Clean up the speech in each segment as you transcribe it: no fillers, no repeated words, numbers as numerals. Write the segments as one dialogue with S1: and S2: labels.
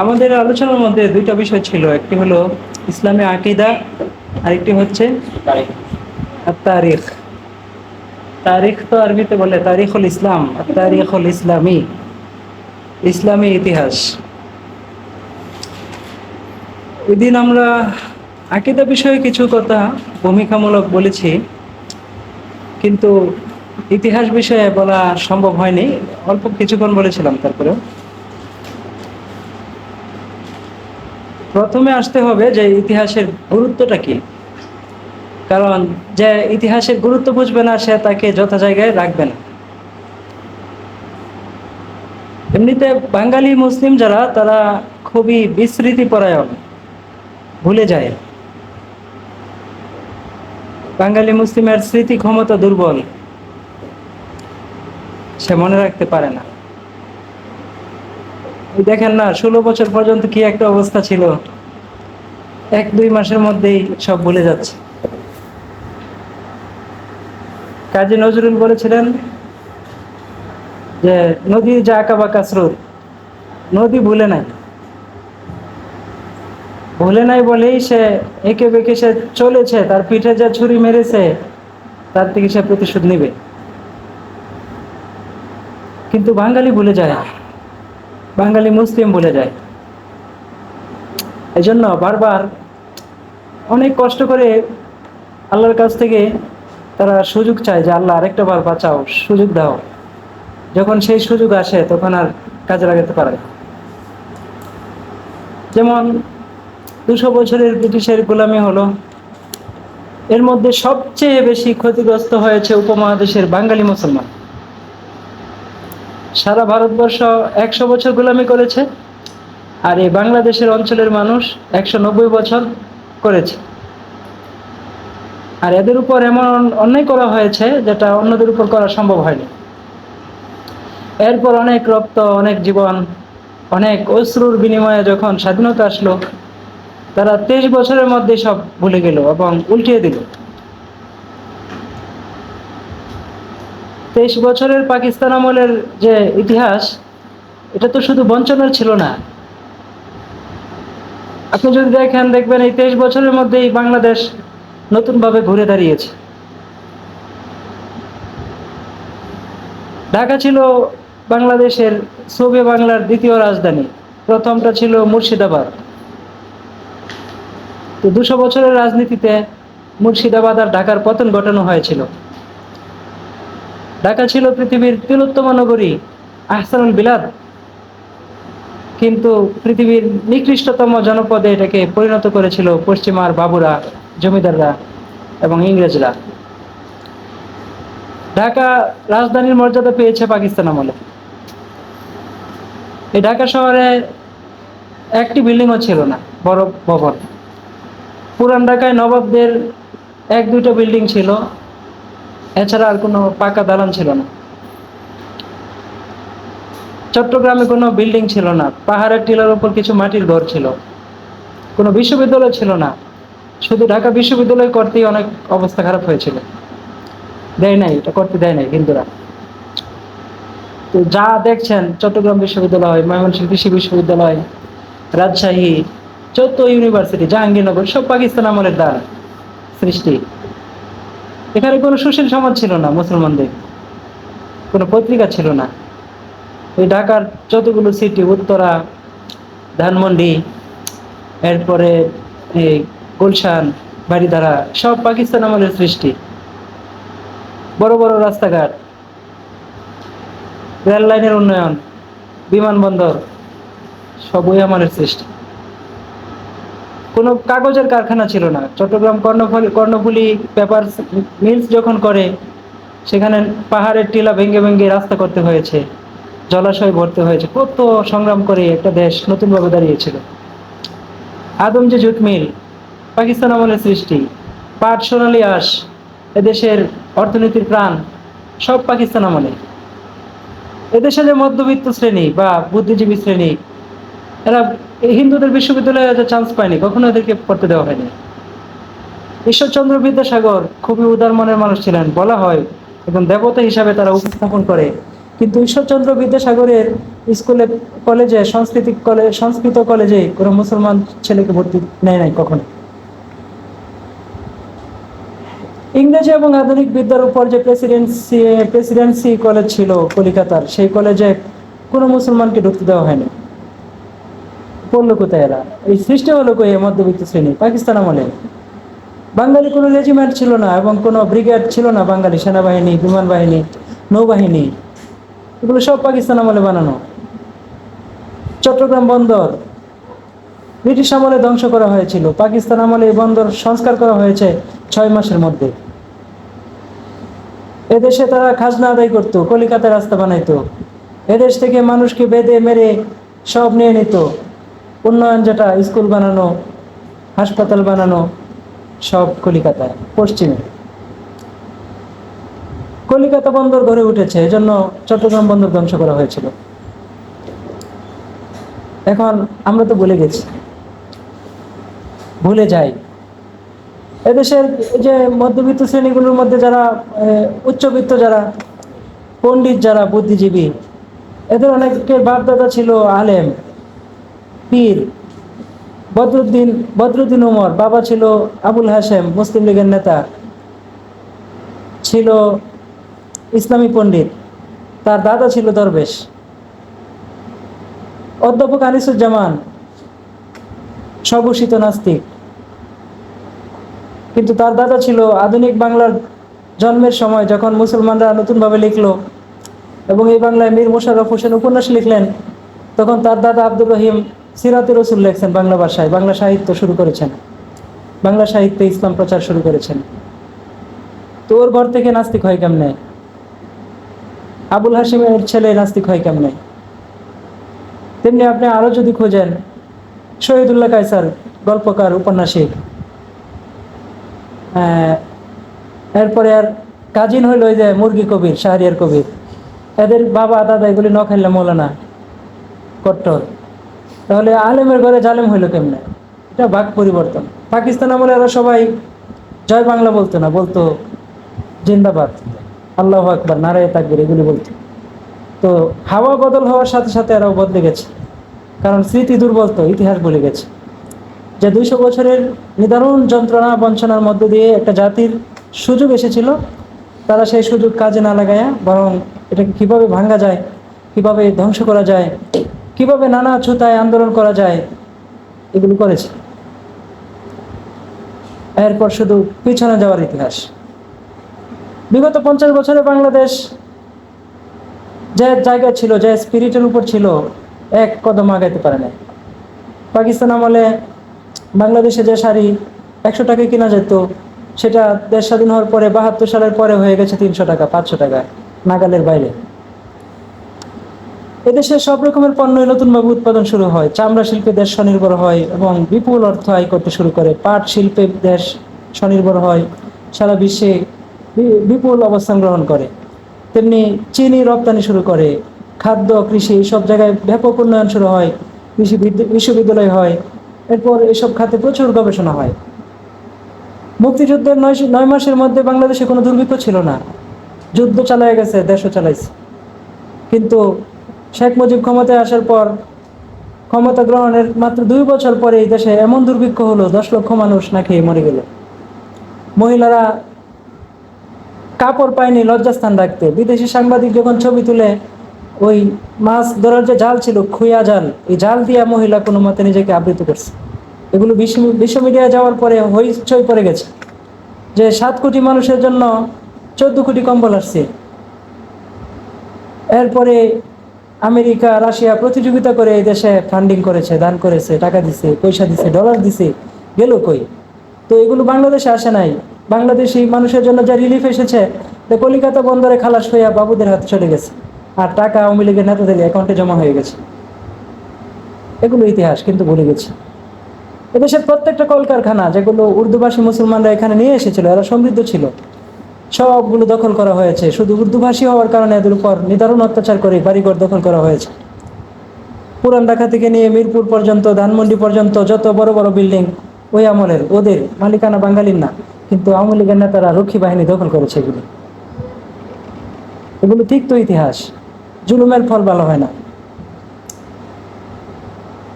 S1: আমাদের আলোচনার মধ্যে দুইটা বিষয় ছিল, একটি হলো ইসলামী আকীদা, আরেকটি হচ্ছে তারিখ। তারিখ তো আরবিতে বলে তারিখুল ইসলাম, আর তারিখুল ইসলামী, ইসলামী ইতিহাস। ওই দিন আমরা আকীদা বিষয়ে কিছু কথা ভূমিকামূলক বলেছি, কিন্তু ইতিহাস বিষয়ে বলা সম্ভব হয়নি, অল্প কিছুক্ষণ বলেছিলাম। তারপরেও প্রথমে আসতে হবে যে ইতিহাসের গুরুত্বটা কি, কারণ যে ইতিহাসের গুরুত্ব বুঝবে না সে তাকে যথা জায়গায় রাখবে না। এমনিতে বাঙালি মুসলিম যারা, তারা খুবই বিস্মৃতি পরায়ণ, ভুলে যায়। বাঙালি মুসলিমের স্মৃতি ক্ষমতা দুর্বল, সে মনে রাখতে পারে না। দেখেন না, 16 বছর পর্যন্ত কি একটা অবস্থা ছিল, 1-2 মাসের মধ্যেই সব ভুলে যাচ্ছে। কাজী নজরুল বলেছিলেন যে নদী যা আঁকা বাঁকা স্রোত, নদী ভুলে নাই, ভুলে নাই বলেই সে এঁকে বেঁকে সে চলেছে, তার পিঠে যা ছুরি মেরেছে তার থেকে সে প্রতিশোধ নিবে। কিন্তু বাঙালি ভুলে যায়, বাঙালি মুসলিম ভুলে যায়। এই জন্য বারবার অনেক কষ্ট করে আল্লাহর কাছ থেকে তারা সুযোগ চায় যে আল্লাহ আরেকটা বার বাঁচাও, সুযোগ দাও। যখন সেই সুযোগ আসে তখন আর কাজে লাগাতে পারে না। যেমন 200 বছরের ব্রিটিশের গোলামি হলো, এর মধ্যে সবচেয়ে বেশি ক্ষতিগ্রস্ত হয়েছে উপমহাদেশের বাঙালি মুসলমান। সারা ভারতবর্ষ 100 বছর গোলামি করেছে, আর এই বাংলাদেশের অঞ্চলের মানুষ 190 বছর করেছে। আর এদের উপর এমন অন্যায় করা হয়েছে যেটা অন্যদের উপর করা সম্ভব হয়নি। এরপর অনেক রক্ত, অনেক জীবন, অনেক অশ্রুর বিনিময়ে যখন স্বাধীনতা আসলো, তারা 23 বছরের মধ্যে সব ভুলে গেল এবং উল্টিয়ে দিল। 23 বছরের পাকিস্তান আমলের যে ইতিহাস, এটা তো শুধু বঞ্চনার ছিল না। আপনি যদি দেখবেন এই 23 বছরের মধ্যেই বাংলাদেশ নতুনভাবে ঘুরে দাঁড়িয়েছে। ঢাকা ছিল বাংলাদেশের সৌবে বাংলার দ্বিতীয় রাজধানী, প্রথমটা ছিল মুর্শিদাবাদ। তো 200 বছরের রাজনীতিতে মুর্শিদাবাদ আর ঢাকার পতন ঘটানো হয়েছিল। ঢাকা ছিল পৃথিবীর তিলোত্তম নগরী, আহসানুল বিলাদ, কিন্তু পৃথিবীর নিকৃষ্টতম জনপদে এটাকে পরিণত করেছিল পশ্চিমার বাবুরা, জমিদাররা এবং ইংরেজরা। ঢাকা রাজধানীর মর্যাদা পেয়েছে পাকিস্তান আমলে। এই ঢাকা শহরে একটি বিল্ডিংও ছিল না, বড় ভবন। পুরান ঢাকায় নবাবদের 1-2টা বিল্ডিং ছিল, এছাড়া আর কোনো পাকা দালান ছিল না। চট্টগ্রামে কোনো বিল্ডিং ছিল না, পাহাড়ের টিলার উপর কিছু মাটির ঘর ছিল। কোনো বিশ্ববিদ্যালয় ছিল না, শুধু ঢাকা বিশ্ববিদ্যালয় করতেই অনেক অবস্থা খারাপ হয়েছিল, দেয় নাই, এটা করতে দেয় নাই হিন্দুরা। তো যা দেখছেন, চট্টগ্রাম বিশ্ববিদ্যালয়, ময়মনসিংহ কৃষি বিশ্ববিদ্যালয়, রাজশাহী, যত ইউনিভার্সিটি, জাহাঙ্গীরনগর, সব পাকিস্তান আমলের দ্বারা সৃষ্টি। এখানে কোনো সুশীল সমাজ ছিল না মুসলমানদের, কোনো পত্রিকা ছিল না। ওই ঢাকার যতগুলো সিটি, উত্তরা, ধানমন্ডি, এরপরে এই গুলশান, বাড়িধারা, সব পাকিস্তান আমলের সৃষ্টি। বড় বড় রাস্তাঘাট, রেল লাইনের উন্নয়ন, বিমানবন্দর, সব ওই আমলের সৃষ্টি। কোনো কাগজের কারখানা ছিল না। চট্টগ্রাম কর্ণফুলী পেপার মিলস যখন করে, সেখানে পাহাড়ের টিলা ভেঙে ভেঙে রাস্তা করতে হয়েছে, জলাশয় ভরতে হয়েছে। কত সংগ্রাম করে একটা দেশ নতুনভাবে দাঁড়িয়েছিল। আদমজি জুট মিল, পাকিস্তান আমলের সৃষ্টি। পাট, সোনালী আঁশ, এদেশের অর্থনীতির প্রাণ, সব পাকিস্তান আমলে। এদেশে যে মধ্যবিত্ত শ্রেণী বা বুদ্ধিজীবী শ্রেণী, এরা হিন্দুদের বিশ্ববিদ্যালয়ে চান্স পায়নি, কখনো এদেরকে পড়তে দেওয়া হয়নি। ঈশ্বরচন্দ্র বিদ্যাসাগর খুবই উদার মনের মানুষ ছিলেন, বলা হয় এবং দেবতা হিসাবে তারা উপস্থাপন করে, কিন্তু ঈশ্বরচন্দ্র বিদ্যাসাগরের স্কুলে, কলেজে, সংস্কৃত কলেজে কোনো মুসলমান ছেলেকে ভর্তি নেয় নাই কখনো। ইংরেজি এবং আধুনিক বিদ্যার উপর যে প্রেসিডেন্সি কলেজ ছিল কলিকাতার, সেই কলেজে কোনো মুসলমানকে ঢুকতে দেওয়া হয়নি। পড়লো কোথায় এরা? এই সৃষ্টি হলো কই মধ্যবিত্ত শ্রেণী? পাকিস্তান আমলে বাঙালি কোনো রেজিমেন্ট ছিল না এবং কোনো ব্রিগেড ছিল না। বাঙালি সেনাবাহিনী, বিমান বাহিনী, নৌবাহিনী, এগুলো সব পাকিস্তান আমলে বানানো। চট্টগ্রাম বন্দর ব্রিটিশ আমলে ধ্বংস করা হয়েছিল, পাকিস্তান আমলে এই বন্দর সংস্কার করা হয়েছে 6 মাসের মধ্যে। এদেশে তারা খাজনা আদায় করতো, কলিকাতায় রাস্তা বানাইতো, এদেশ থেকে মানুষকে বেঁধে মেরে সব নিয়ে নিত। উন্নয়ন যেটা, স্কুল বানানো, হাসপাতাল বানানো, সব কলিকাতায়, পশ্চিমে। কলিকাতা বন্দর গড়ে উঠেছে, এজন্য চট্টগ্রাম বন্দর ধ্বংস করা হয়েছিল। এখন আমরা তো ভুলে গেছি, ভুলে যাই। এদেশের যে মধ্যবিত্ত শ্রেণীগুলোর মধ্যে যারা উচ্চবিত্ত, যারা পণ্ডিত, যারা বুদ্ধিজীবী, এদের অনেকের বাপদাদা ছিল আলেম, পীর। বদরুদ্দিন উমর বাবা ছিল আবুল হাশেম, মুসলিম লীগের নেতা ছিল, ইসলামী পণ্ডিত। তার দাদা ছিল দরবেশ। অধ্যাপক আনিসুজ্জামান স্বঘোষিত নাস্তিক, কিন্তু তার দাদা ছিল আধুনিক বাংলার জন্মের সময় যখন মুসলমানরা নতুনভাবে লিখলো এবং এই বাংলায় মীর মোশাররফ হোসেন উপন্যাস লিখলেন, তখন তার দাদা আব্দুর রহিম সিরাতে রসুল লেখছেন বাংলা ভাষায়, বাংলা সাহিত্য শুরু করেছেন, বাংলা সাহিত্যে ইসলাম প্রচার শুরু করেছেন। তো ওর ঘর থেকে নাস্তিক হয় কেমনে? আবুল হাশিমের ছেলে নাস্তিক হয় কেমনে? তেমনি আপনি আরো যদি খোঁজেন, শহীদুল্লাহ কায়সার গল্পকার, উপন্যাসিক, এরপরে আর কাজিন হইল ওই যে মুরগি কবির, শাহরিয়ার কবির, এদের বাবা দাদা এগুলি ন খাইলে মৌলানা কট্টর। তাহলে আলেমের ঘরে জালেম হইল কেমনে? এটা ভাগ পরিবর্তন। পাকিস্তান আমলে এরা সবাই জয় বাংলা বলতো না, বলতো জিন্দাবাদ, আল্লাহু আকবার, নারায়ে তাকবীর, এগুলি বলতো। তো হাওয়া বদল হওয়ার সাথে সাথে এরাও বদলে গেছে, কারণ স্মৃতি দুর্বল, তো ইতিহাস বলে গেছে যে 200 বছরের নিদারুণ যন্ত্রণা বঞ্চনার মধ্য দিয়ে একটা জাতির সুযোগ এসেছিল, তারা সেই সুযোগ কাজে না লাগায়া বরং এটাকে কিভাবে ভাঙা যায়, কিভাবে ধ্বংস করা যায়, কিভাবে নানা ছুতায় আন্দোলন করা যায়, এগুলো করেছে। এরপর শুধু পিছনে যাওয়ার ইতিহাস। বিগত 50 বছরে বাংলাদেশ যে জায়গায় ছিল, যে স্পিরিটের উপর ছিল, এক কদম আগাইতে পারে না। পাকিস্তান আমলে বাংলাদেশে যে শাড়ি 100 টাকায় কেনা যেত, সেটা দেশ স্বাধীন হওয়ার পরে 72 সালের পরে হয়ে গেছে 300 টাকা, 500 টাকা, নাগালের বাইরে। এদেশে সব রকমের পণ্যই নতুনভাবে উৎপাদন শুরু হয়, চামড়া শিল্পে দেশ স্বনির্ভর হয় এবং বিপুল অর্থ আয় করতে শুরু করে। পাট শিল্পে দেশ স্বনির্ভর হয়, সারা বিশ্বে বিপুল অবস্থান গ্রহণ করে। তেমনি চিনি রপ্তানি শুরু করে, খাদ্য, কৃষি, সব জায়গায় ব্যাপক উন্নয়ন শুরু হয়, কৃষি বিশ্ববিদ্যালয় হয়। এরপর এসব খাতে প্রচুর গবেষণা হয়। মুক্তিযুদ্ধের 9 মাসের মধ্যে বাংলাদেশে কোনো দুর্ভিক্ষ ছিল না। যুদ্ধ চালায় গেছে, দেশও চালাইছে, কিন্তু শেখ মুজিব ক্ষমতায় আসার পর, ক্ষমতা গ্রহণের মাত্র 2 বছর পরে এই দেশে এমন দুর্ভিক্ষ হলো, 10 লক্ষ মানুষ না খেয়ে মরে গেল। মহিলারা কাপড় পায়নি লজ্জাস্থান রাখতে। বিদেশি সাংবাদিক যখন ছবি তুলে, ওই মাছ ধরার যে জাল ছিল, খুইয়া জাল, এই জাল দিয়ে মহিলা কোনো মতে নিজেকে আবৃত করছে। এগুলো বিশ্ব মিডিয়ায় যাওয়ার পরে হইচই পড়ে গেছে যে 7 কোটি মানুষের জন্য 14 কোটি কম্বল আসছে। এরপরে আমেরিকা, রাশিয়া প্রতিযোগিতা করে এই দেশে ফান্ডিং করেছে, দান করেছে, টাকা দিছে, পয়সা দিছে, ডলার দিছে, গেল কই? তো এগুলো বাংলাদেশে আসে নাই। বাংলাদেশি মানুষের জন্য যা রিলিফ এসেছে, কলিকাতা বন্দরে খালাস হইয়া বাবুদের হাতে চলে গেছে, আর টাকা আওয়ামী লীগের নেতাদের অ্যাকাউন্টে জমা হয়ে গেছে। এগুলো ইতিহাস, কিন্তু ভুলে গেছি। এদেশের প্রত্যেকটা কলকারখানা যেগুলো উর্দুভাষী মুসলমানরা এখানে নিয়ে এসেছিল, এরা সমৃদ্ধ ছিল, সবগুলো দখল করা হয়েছে। শুধু উর্দুভাষী হওয়ার কারণে এদের উপর নিদারুণ অত্যাচার করে বাড়িঘর দখল করা হয়েছে। পুরান ঢাকা থেকে নিয়ে মিরপুর পর্যন্ত, ধানমন্ডি পর্যন্ত যত বড় বড় বিল্ডিং ওই আমলের, ওদের মালিকানা বাঙালির না, কিন্তু আওয়ামী লীগের নেতারা রক্ষী বাহিনী দখল করেছে। এগুলো ঠিক তো ইতিহাস। জুলুমের ফল ভালো হয় না।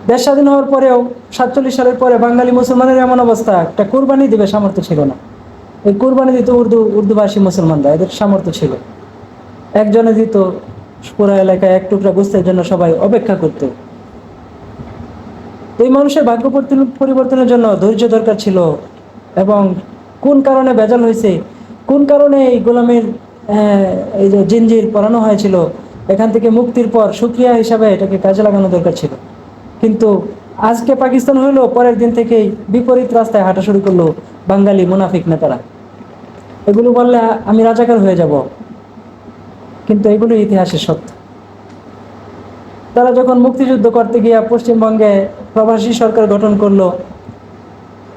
S1: দেশ স্বাধীন হওয়ার পরেও 47 সালের পরে বাঙালি মুসলমানের এমন অবস্থা, একটা কোরবানি দিবে সামর্থ্য ছিল না। এই কোরবানি দিত উর্দুভাষী মুসলমানরা, এদের সামর্থ্য ছিল। একজনে দিত, পুরো এলাকায় এক টুকরা গোস্তের জন্য সবাই অপেক্ষা করত। এই মানুষের ভাগ্য পরিবর্তনের জন্য ধৈর্য দরকার ছিল। এবং কোন কারণে ভেজাল হয়েছে, কোন কারণে এই গোলামের এই যে জিনজির পরানো হয়েছিল, এখান থেকে মুক্তির পর সুক্রিয়া হিসাবে এটাকে কাজে লাগানো দরকার ছিল। কিন্তু আজকে পাকিস্তান হইলো, পরের দিন থেকেই বিপরীত রাস্তায় হাঁটা শুরু করলো বাঙালি মুনাফিক নেতারা। এগুলো বললে আমি রাজাকার হয়ে যাব, কিন্তু এগুলো ইতিহাসের সত্য। তারা যখন মুক্তিযুদ্ধ করতে গিয়া পশ্চিমবঙ্গে প্রবাসী সরকার গঠন করলো,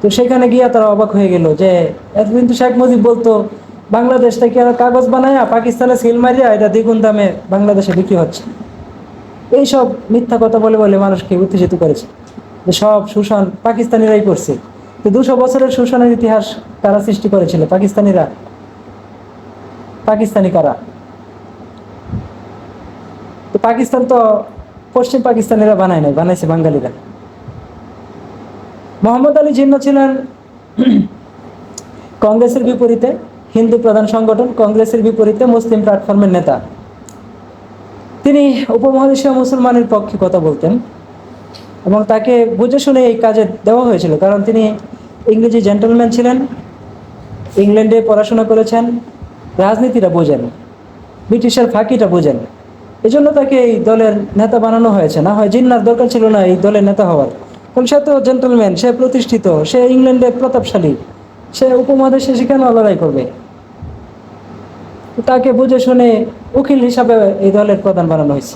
S1: তো সেখানে গিয়া তারা অবাক হয়ে গেল যে এতদিন তো শেখ মুজিব বলতো বাংলাদেশ থেকে কাগজ বানায়া পাকিস্তানে সিল মারিয়া এটা দ্বিগুণ দামে বাংলাদেশে বিক্রি হচ্ছে। এইসব মিথ্যা কথা বলে বলে মানুষকে উত্তেজিত করেছে যে সব শোষণ পাকিস্তানিরাই করছে। তো 200 বছরের শোষণের ইতিহাস কারা সৃষ্টি করেছিল? পাকিস্তানিরা। পাকিস্তানি কারা? তো পাকিস্তান তো পশ্চিম পাকিস্তানিরা বানায় নাই, বানাইছে বাঙালিরা। মোহাম্মদ আলী জিন্নাহ ছিলেন কংগ্রেসের বিপরীতে, হিন্দু প্রধান সংগঠন কংগ্রেসের বিপরীতে মুসলিম প্ল্যাটফর্মের নেতা। তিনি উপমহাদেশীয় মুসলমানের পক্ষে কথা বলতেন এবং তাকে বুঝে শুনে এই কাজে দেওয়া হয়েছিল, কারণ তিনি ইংরেজি জেন্টলম্যান ছিলেন, ইংল্যান্ডে পড়াশোনা করেছেন, রাজনীতিটা বোঝেন, ব্রিটিশের ফাঁকিটা বোঝেন। এই জন্য তাকে এই দলের নেতা বানানো হয়েছে। না হয় জিন্নাহর দরকার ছিল না এই দলের নেতা হওয়ার, কারণ সে তো জেন্টলম্যান, সে প্রতিষ্ঠিত, সে ইংল্যান্ডে প্রতাপশালী, সে উপমহাদেশে সেখানে লড়াই করবে। তাকে বুঝে শুনে উকিল হিসাবে এই দলের প্রধান বানানো হয়েছে।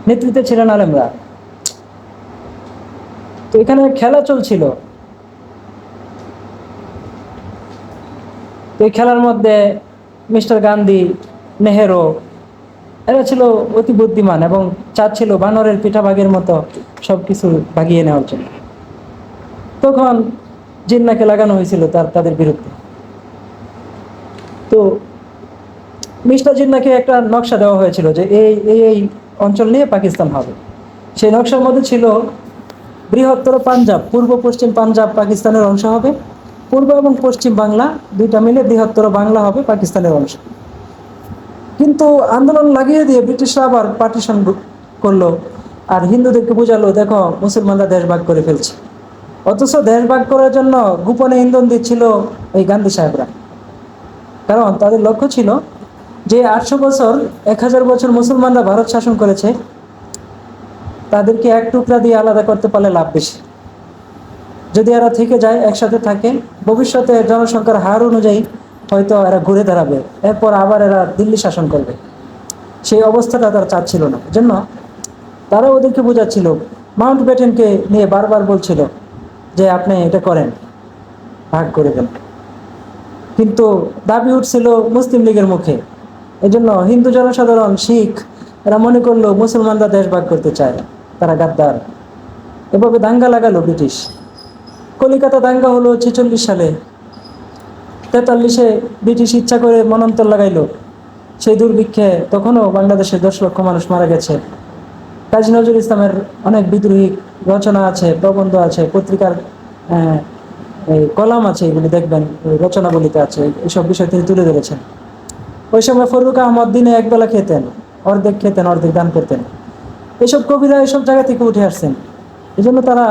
S1: নেতৃত্বে ছিলেন আলেমরা। তো এখানে খেলা চলছিল। তো এই খেলার মধ্যে মিস্টার গান্ধী, নেহেরু এরা ছিল অতি বুদ্ধিমান এবং চাচ্ছিল বানরের পিঠাভাগের মতো সবকিছু ভাগিয়ে নেওয়ার জন্য। তখন জিন্নাহকে লাগানো হয়েছিল তাদের বিরুদ্ধে। তো মিস্টার জিন্নাহকে একটা নকশা দেওয়া হয়েছিল যে এই এই এই অঞ্চল নিয়ে পাকিস্তান হবে। সেই নকশার মধ্যে ছিল বৃহত্তর পাঞ্জাব, পূর্ব পশ্চিম পাঞ্জাব পাকিস্তানের অংশ হবে, পূর্ব এবং পশ্চিম বাংলা দুইটা মিলে বৃহত্তর বাংলা হবে পাকিস্তানের অংশ। কিন্তু আন্দোলন লাগিয়ে দিয়ে ব্রিটিশরা আবার পার্টিশন করলো আর হিন্দুদেরকে বোঝালো দেখো মুসলমানরা দেশ ভাগ করে ফেলছে। অথচ দেশ ভাগ করার জন্য গোপনে ইন্ধন দিচ্ছিল এই গান্ধী সাহেবরা। কারণ তাদের লক্ষ্য ছিল যে 800 বছর 1000 বছর মুসলমানরা ভারত শাসন করেছে, তাদেরকে এক টুকরা দিয়ে আলাদা করতে পারলে লাভ বেশি। যদি এরা থেকে যায়, একসাথে থাকে, ভবিষ্যতে জনসংখ্যার হার অনুযায়ী হয়তো এরা ঘুরে দাঁড়াবে, এরপর আবার এরা দিল্লি শাসন করবে। সেই অবস্থাটা তারা চাচ্ছিল না। জন্য তারা ওদেরকে বোঝাচ্ছিল, মাউন্ট ব্যাটেনকে নিয়ে বারবার বলছিল যে আপনি এটা করেন, ভাগ করে দেন। কিন্তু দাবি উঠছিল মুসলিম লীগের মুখে। এজন্য হিন্দু জনসাধারণ, শিখ এরা মনে করলো মুসলমানরা দেশ ভাগ করতে চায়, তারা গাদ্দার। এভাবে দাঙ্গা লাগালো ব্রিটিশ। কলিকাতা দাঙ্গা হলো 46 সালে। 43-এ ব্রিটিশ ইচ্ছা করে মনন্তর লাগাইলো। সেই দুর্ভিক্ষে তখনও বাংলাদেশের 10 লক্ষ মানুষ মারা গেছে। কাজী নজরুল ইসলামের অনেক বিদ্রোহী রচনা আছে, প্রবন্ধ আছে, পত্রিকার এই কলাম আছে, এগুলি দেখবেন রচনাবলিতে আছে, এইসব বিষয় তিনি তুলে ধরেছেন। ওই সময় ফরুক আহমদ দিনে একবেলা খেতেন, অর্ধেক খেতেন, অর্ধেক দান করতেন। এসব কবিরা এসব জায়গা থেকে উঠে আসছেন। এই জন্য তারা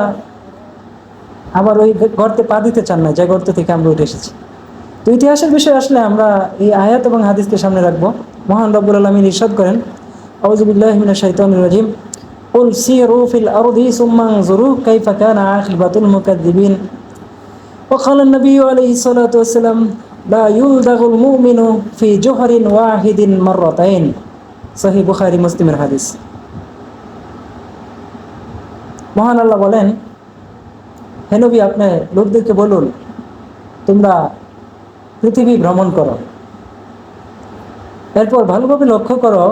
S1: আবার ওই গর্তে পা দিতে চান না যে গর্ত থেকে আমরা উঠে এসেছি। তো ইতিহাসের বিষয় আসলে আমরা এই আয়াত এবং হাদিসকে সামনে রাখবো। মহান রব্বুল আলামিন ইরশাদ করেন, আউযু বিল্লাহি মিনাশ শাইতানির রাজিম, কুল সিরু ফিল আরদি সুম্মা আনজুরু কাইফা কানা আকিবাতুল মুকাজ্জিবিন। وقال النبي عليه الصلاة والسلام لا يلدغ المؤمن في جحر واحد مرتين। সহিহ বুখারী মুসলিমের হাদিস। মহান আল্লাহ বলেন, হে নবী আপনি লোকদেরকে বলুন তোমরা পৃথিবী ভ্রমণ করো, এরপর ভালোভাবে লক্ষ্য করো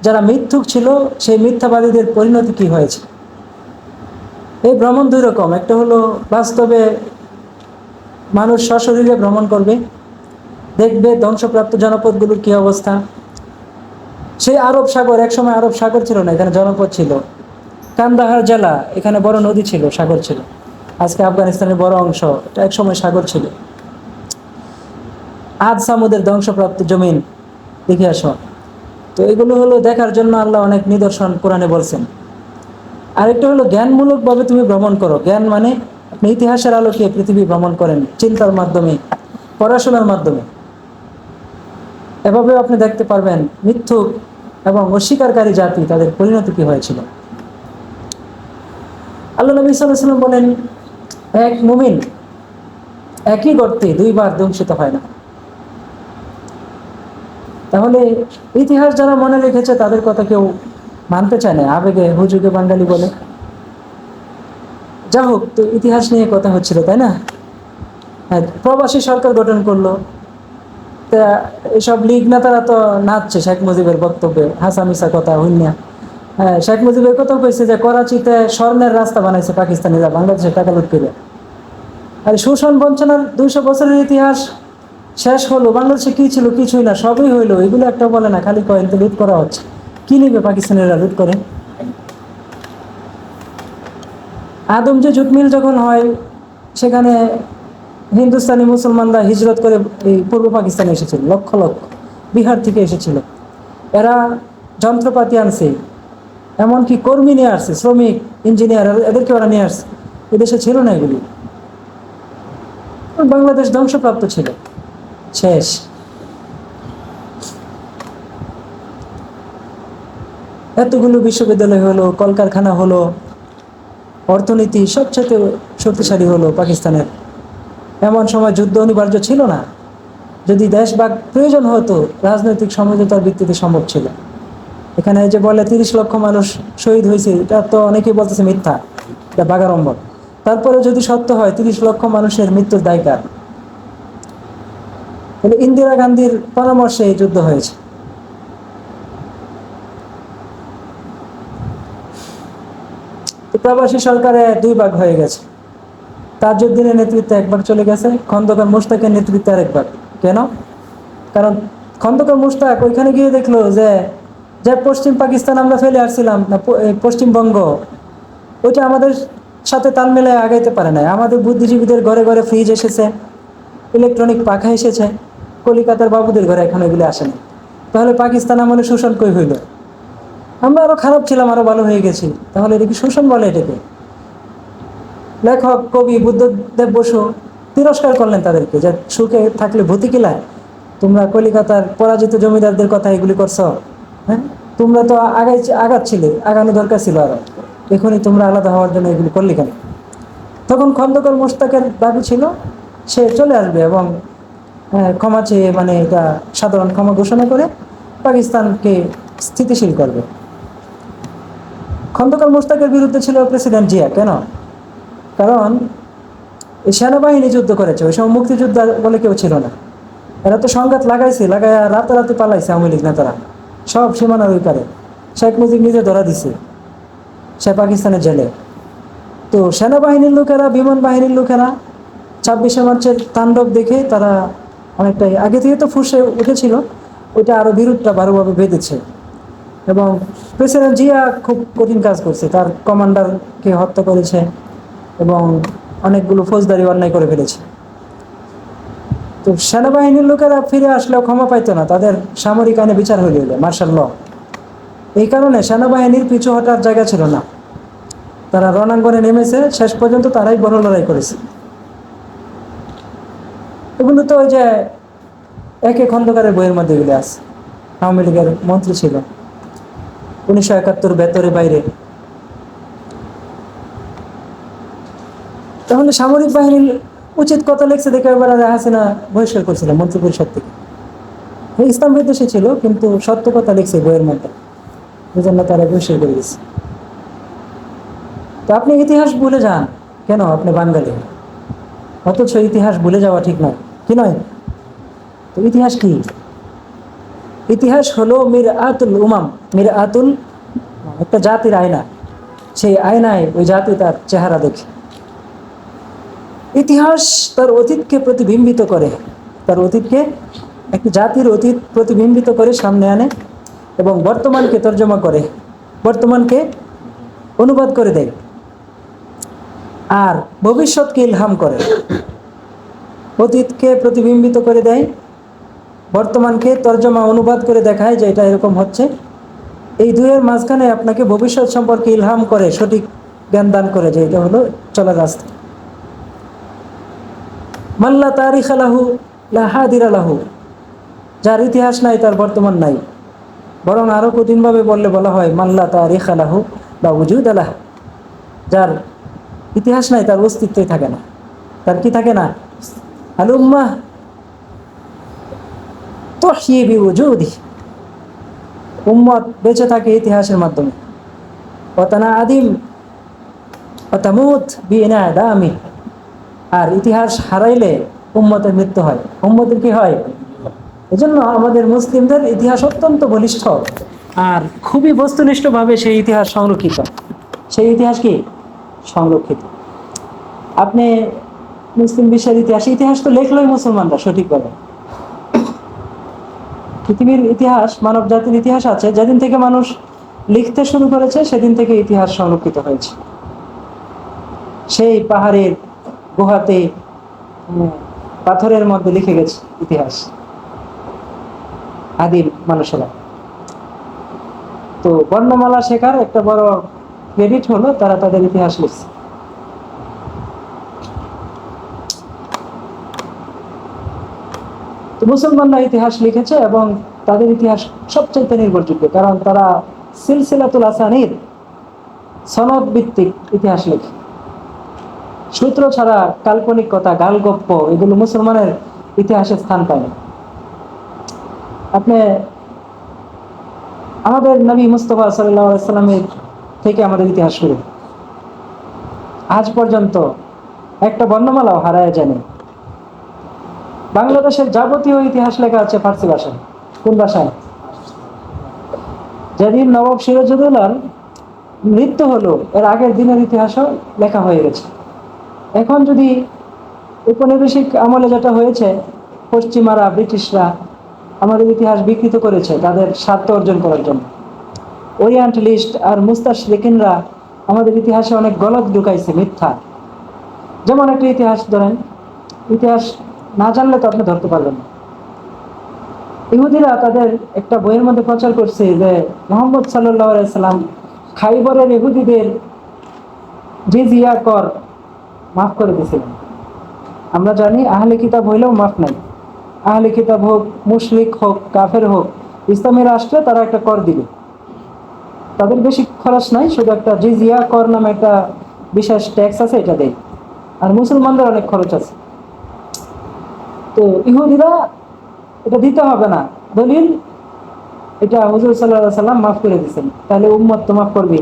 S1: যারা মিথ্যুক ছিল সেই মিথ্যাবাদীদের পরিণতি কি হয়েছে। এই ভ্রমণ দুই রকম, একটা হলো বাস্তবে মানুষ সশরীরে ভ্রমণ করবে, দেখবে ধ্বংসপ্রাপ্ত জনপদগুলোর কি অবস্থা, সেই আরব সাগর, একসময় আরব সাগর ছিল না, এখানে জনপদ ছিল। কান্দাহার জেলা, এখানে বড় নদী ছিল, সাগর ছিল। আজকে আফগানিস্তানের বড় অংশ, এটা একসময় সাগর ছিল। আদ সামুদের ধ্বংসপ্রাপ্ত জমিন দেখে আসো। তো এগুলো হলো দেখার জন্য আল্লাহ অনেক নিদর্শন কোরআনে বলছেন। আরেকটা হলো জ্ঞানমূলকভাবে তুমি ভ্রমণ করো। জ্ঞান মানে আপনি ইতিহাসের আলোকে পৃথিবী ভ্রমণ করেন, চিন্তার মাধ্যমে, পড়াশোনার মাধ্যমে। এভাবেও আপনি দেখতে পারবেন মিথ্যুক এবং অস্বীকারী জাতি তাদের পরিণতি কি হয়েছিল। আল্লাহ নবী সাল্লাল্লাহু আলাইহি ওয়াসাল্লাম বলেন, এক মুমিন একই গর্তে দুইবার দংশিত হয় না। তাহলে ইতিহাস যারা মনে রেখেছে তাদের কথা কেউ মানতে চায় না, আবেগে হুজুগে বাঙালি বলে। যা হোক, তো ইতিহাস নিয়ে কথা হচ্ছিল, তাই না? হ্যাঁ, প্রবাসী সরকার গঠন করলো। তা এসব লীগ নেতারা তো নাচছে শেখ মুজিবের বক্তব্যে, হাসামিসা কথা হইনা। হ্যাঁ, শেখ মুজিবের কথা কইছে যে করাচিতে স্বর্ণের রাস্তা বানাইছে পাকিস্তানিরা, বাংলাদেশে টাকা লুট করে। আর শোষণ বঞ্চনার 200 বছরের ইতিহাস শেষ হলো, বাংলাদেশে কি ছিল? কিছুই না, সবই হইলো। এগুলো একটাও বলে না, খালি কয়েন তো লুট করা হচ্ছে। কি নিবে পাকিস্তানিরা লুট করে? আদম যে জুট মিল যখন হয়, সেখানে হিন্দুস্তানি মুসলমানরা হিজরত করে এই পূর্ব পাকিস্তানে এসেছিল, লক্ষ লক্ষ বিহার থেকে এসেছিল। এরা যন্ত্রপাতি আনছে, এমনকি কর্মী নিয়ে আসছে, শ্রমিক, ইঞ্জিনিয়ার, এদেরকে ওরা নিয়ে আসছে। এদেশে ছিল না এগুলি। বাংলাদেশ ধ্বংসপ্রাপ্ত ছিল, শেষ। এতগুলো বিশ্ববিদ্যালয় হলো, কলকারখানা হলো, অর্থনীতি সবচেয়ে শক্তিশালী হলো পাকিস্তানের। এমন সময় যুদ্ধ অনিবার্য ছিল না। যদি দেশভাগ প্রয়োজন হতো, রাজনৈতিক সমঝোতার ভিত্তিতে সম্ভব ছিল। এখানে যে বলে 30 লক্ষ মানুষ শহীদ হয়েছে, এটা তো অনেকেই বলতেছে মিথ্যা, এটা বাগাড়ম্বর। তারপরে যদি সত্য হয়, 30 লক্ষ মানুষের মৃত্যুর দায় কার? তাহলে ইন্দিরা গান্ধীর পরামর্শে এই যুদ্ধ হয়েছে। প্রবাসী সরকারে 2 ভাগ হয়ে গেছে। তাজউদ্দিনের নেতৃত্বে 1 ভাগ চলে গেছে, খন্দকার মুশতাকের নেতৃত্বে আরেক ভাগ। কেন? কারণ খন্দকার মুশতাক ওইখানে গিয়ে দেখলো যে যে পশ্চিম পাকিস্তান আমরা ফেলে আসছিলাম না, পশ্চিমবঙ্গ, ওইটা আমাদের সাথে তাল মেলায় আগাইতে পারে না। আমাদের বুদ্ধিজীবীদের ঘরে ঘরে ফ্রিজ এসেছে, ইলেকট্রনিক পাখা এসেছে, কলিকাতার বাবুদের ঘরে এখন এগুলো আসেনি। তাহলে পাকিস্তান আমলে শোষণ কই হইল? আমরা আরো খারাপ ছিলাম, আরো ভালো হয়ে গেছি। তাহলে এটা কি শোষণ বলে? এটাকে লেখক কবি বুদ্ধদেব বসু তিরস্কার করলেন তাদেরকে, যে সুখে থাকলে ভূতি কিলায়, তোমরা কলিকাতার পরাজিত জমিদারদের কথা এগুলি করছো। হ্যাঁ, তোমরা তো আগাচ্ছিলে, আগানো দরকার ছিল আরো, এখনই তোমরা আলাদা হওয়ার জন্য এগুলি করলি কেন? তখন খন্দকার মোশতাকের দাবি ছিল সে চলে আসবে এবং ক্ষমা চেয়ে, মানে এটা সাধারণ ক্ষমা ঘোষণা করে পাকিস্তানকে স্থিতিশীল করবে। খন্দকার মোশতাকের বিরুদ্ধে ছিল প্রেসিডেন্ট জিয়া। কেন? কারণ এই সেনাবাহিনী যুদ্ধ করেছে, ওই সময় মুক্তিযুদ্ধ বলে কেউ ছিল না। এরা তো সংঘাত লাগাইছে, লাগায় রাতারাতি পালাইছে আওয়ামী লীগ নেতারা, সব সীমানার ওই পারে। শেখ মুজিব নিজে ধরা দিছে, সে পাকিস্তানের জেলে। তো সেনাবাহিনীর লোকেরা, বিমান বাহিনীর লোকেরা 26শে মার্চের তাণ্ডব দেখে তারা অনেকটাই, আগে থেকে তো ফুসে উঠেছিল, ওইটা আরো বিরোধটা ভালোভাবে বেঁধেছে। এবং প্রেসিডেন্ট জিয়া খুব কঠিন কাজ করছে, তার কমান্ডারকে হত্যা করেছে এবং অনেকগুলো ফৌজদারি অন্যায় করে ফেলেছে। তো সেনাবাহিনীর লোকেরা ফিরে আসলেও ক্ষমা পাইতো না, তাদের সামরিক আইনে বিচার হয়ে গেল, মার্শাল ল। এই কারণে সেনাবাহিনীর পিছু হটার জায়গা ছিল না, তারা রণাঙ্গনে নেমেছে, শেষ পর্যন্ত তারাই বড় লড়াই করেছে। এগুলো তো ওই যে একে খন্দকারের বইয়ের মধ্যে এগুলো আছে। আওয়ামী লীগের মন্ত্রী ছিল 1971, ভেতরে বাইরে। তাহলে সামরিক বাহিনীর উচিত কথা লিখছে দেখে এবার হাসিনা বহিষ্কার করছিল মন্ত্রী পরিষদ থেকে। ইসলাম বিদ্বেষী ছিল, কিন্তু সত্য কথা লিখছে বইয়ের মধ্যে, এই জন্য তারা বহিষ্কার করে দিচ্ছে। তো আপনি ইতিহাস ভুলে যান কেন? আপনি বাঙালি, অথচ ইতিহাস ভুলে যাওয়া ঠিক নয়, কি নয়? তো ইতিহাস কি? ইতিহাস হলো মিরআতুল উমাম, মিরআতুল, একটা জাতির আয়না। সেই আয়নায় ওই জাতি তার চেহারা দেখে। ইতিহাস তার অতীতকে প্রতিবিম্বিত করে, তার অতীতকে, একটি জাতির অতীত প্রতিবিম্বিত করে সামনে আনে এবং বর্তমানকে তর্জমা করে, বর্তমানকে অনুবাদ করে দেয়, আর ভবিষ্যৎকে ইলহাম করে। অতীতকে প্রতিবিম্বিত করে দেয়, বর্তমানকে তর্জমা অনুবাদ করে দেখায় যে এটা এরকম হচ্ছে। এই দুইয়ের মাঝখানে আপনাকে ভবিষ্যৎ সম্পর্কে ইলহাম করে, সঠিক জ্ঞান দান করে যে এটা হলো চলার রাস্তা। মাল্লা তারিখ আলাহু লা হাদির আলাহু, যার ইতিহাস নাই তার বর্তমান নাই। বরং আরও কঠিনভাবে বলা হয় মাল্লা তারিখ আলাহু বা উজুদ আলাহ, যার ইতিহাস নাই তার অস্তিত্বই থাকে না। তার কি থাকে না? আল উম্মাহ তুহয়ী বিউজুদিহি, উম্মত বেঁচে থাকে ইতিহাসের মাধ্যমে। ওয়া তানাআদিম ওয়া তামুত বিইনআদামি, আর ইতিহাস হারাইলে উম্মতের মৃত্যু হয়। উম্মতের কি হয়? এজন্য আমাদের মুসলিমদের ইতিহাস অত্যন্ত বলিষ্ঠ, আর খুবই বস্তুনিষ্ঠভাবে সেই ইতিহাস সংরক্ষিত। সেই ইতিহাস কি সংরক্ষিত? আপনি মুসলিম বিশ্বের ইতিহাস তো লেখলই মুসলমানরা সঠিকভাবে। পৃথিবীর ইতিহাস, মানব জাতির ইতিহাস আছে, যেদিন থেকে মানুষ লিখতে শুরু করেছে সেদিন থেকে ইতিহাস সংরক্ষিত হয়েছে। সেই পাহাড়ের গুহাতে পাথরের মধ্যে লিখে গেছে ইতিহাস আদিম মানুষেরা। তো বর্ণমালা শেখার একটা বড় ক্রেডিট হলো তারা তাদের ইতিহাস লিখছে। তো মুসলমানরা ইতিহাস লিখেছে এবং তাদের ইতিহাস সবচেয়ে নির্ভরযোগ্য, কারণ তারা সিলসিলাতুল আসানিদ, সনদ ভিত্তিক ইতিহাস লেখে। সূত্র ছাড়া কাল্পনিক কথা, গালগপ্প, এগুলো মুসলমানের ইতিহাসে স্থান পায় না। আপনি আমাদের নবী মুস্তাফা সাল্লাল্লাহু আলাইহি সাল্লামের থেকে আমাদের ইতিহাস শুরু, আজ পর্যন্ত একটা বর্ণমালাও হারায় জানে। বাংলাদেশের যাবতীয় ইতিহাস লেখা আছে ফার্সি ভাষায়। কোন ভাষায়? যেদিন নবাব সিরাজউদ্দৌলার মৃত্যু হলো এর আগের দিনের ইতিহাসও লেখা হয়ে গেছে। এখন যদি ঔপনিবেশিক আমলে যেটা হয়েছে, পশ্চিমারা, ব্রিটিশরা আমাদের ইতিহাস বিকৃত করেছে তাদের স্বার্থ অর্জন করার জন্য। ওরিয়েন্টালিস্ট আর মুস্তাশরিকিনরা আমাদের ইতিহাসে অনেক গলত ঢুকাইছে, মিথ্যা। যেমন একটা ইতিহাস ধরেন, ইতিহাস না জানলে তো আপনি ধরতে পারবেন না। ইহুদিরা তাদের একটা বইয়ের মধ্যে প্রচার করছে যে মুহাম্মদ সাল্লাল্লাহু আলাইহি সাল্লাম খাইবরের ইহুদিদের জিজিয়া কর মাফ করে দিয়েছিলেন। আমরা জানি আহলে কিতাব হইলেও মাফ নাই। আহলে কিতাব হোক, মুশরিক হোক, কাফের হোক, ইসলামী রাষ্ট্রে তারা একটা কর দিবে। তাদের বেশি খরচ নাই, শুধু একটা জিজিয়া কর নামে একটা বিশেষ ট্যাক্স আছে, এটা দেয়। আর মুসলমানদের অনেক খরচ আছে। তো ইহুদিরা এটা দিতে হবে না, দলিল এটা হুজুর সাল্লাল্লাহু আলাইহি সাল্লাম মাফ করে দিয়েছেন, তাহলে উম্মত তো মাফ করবে।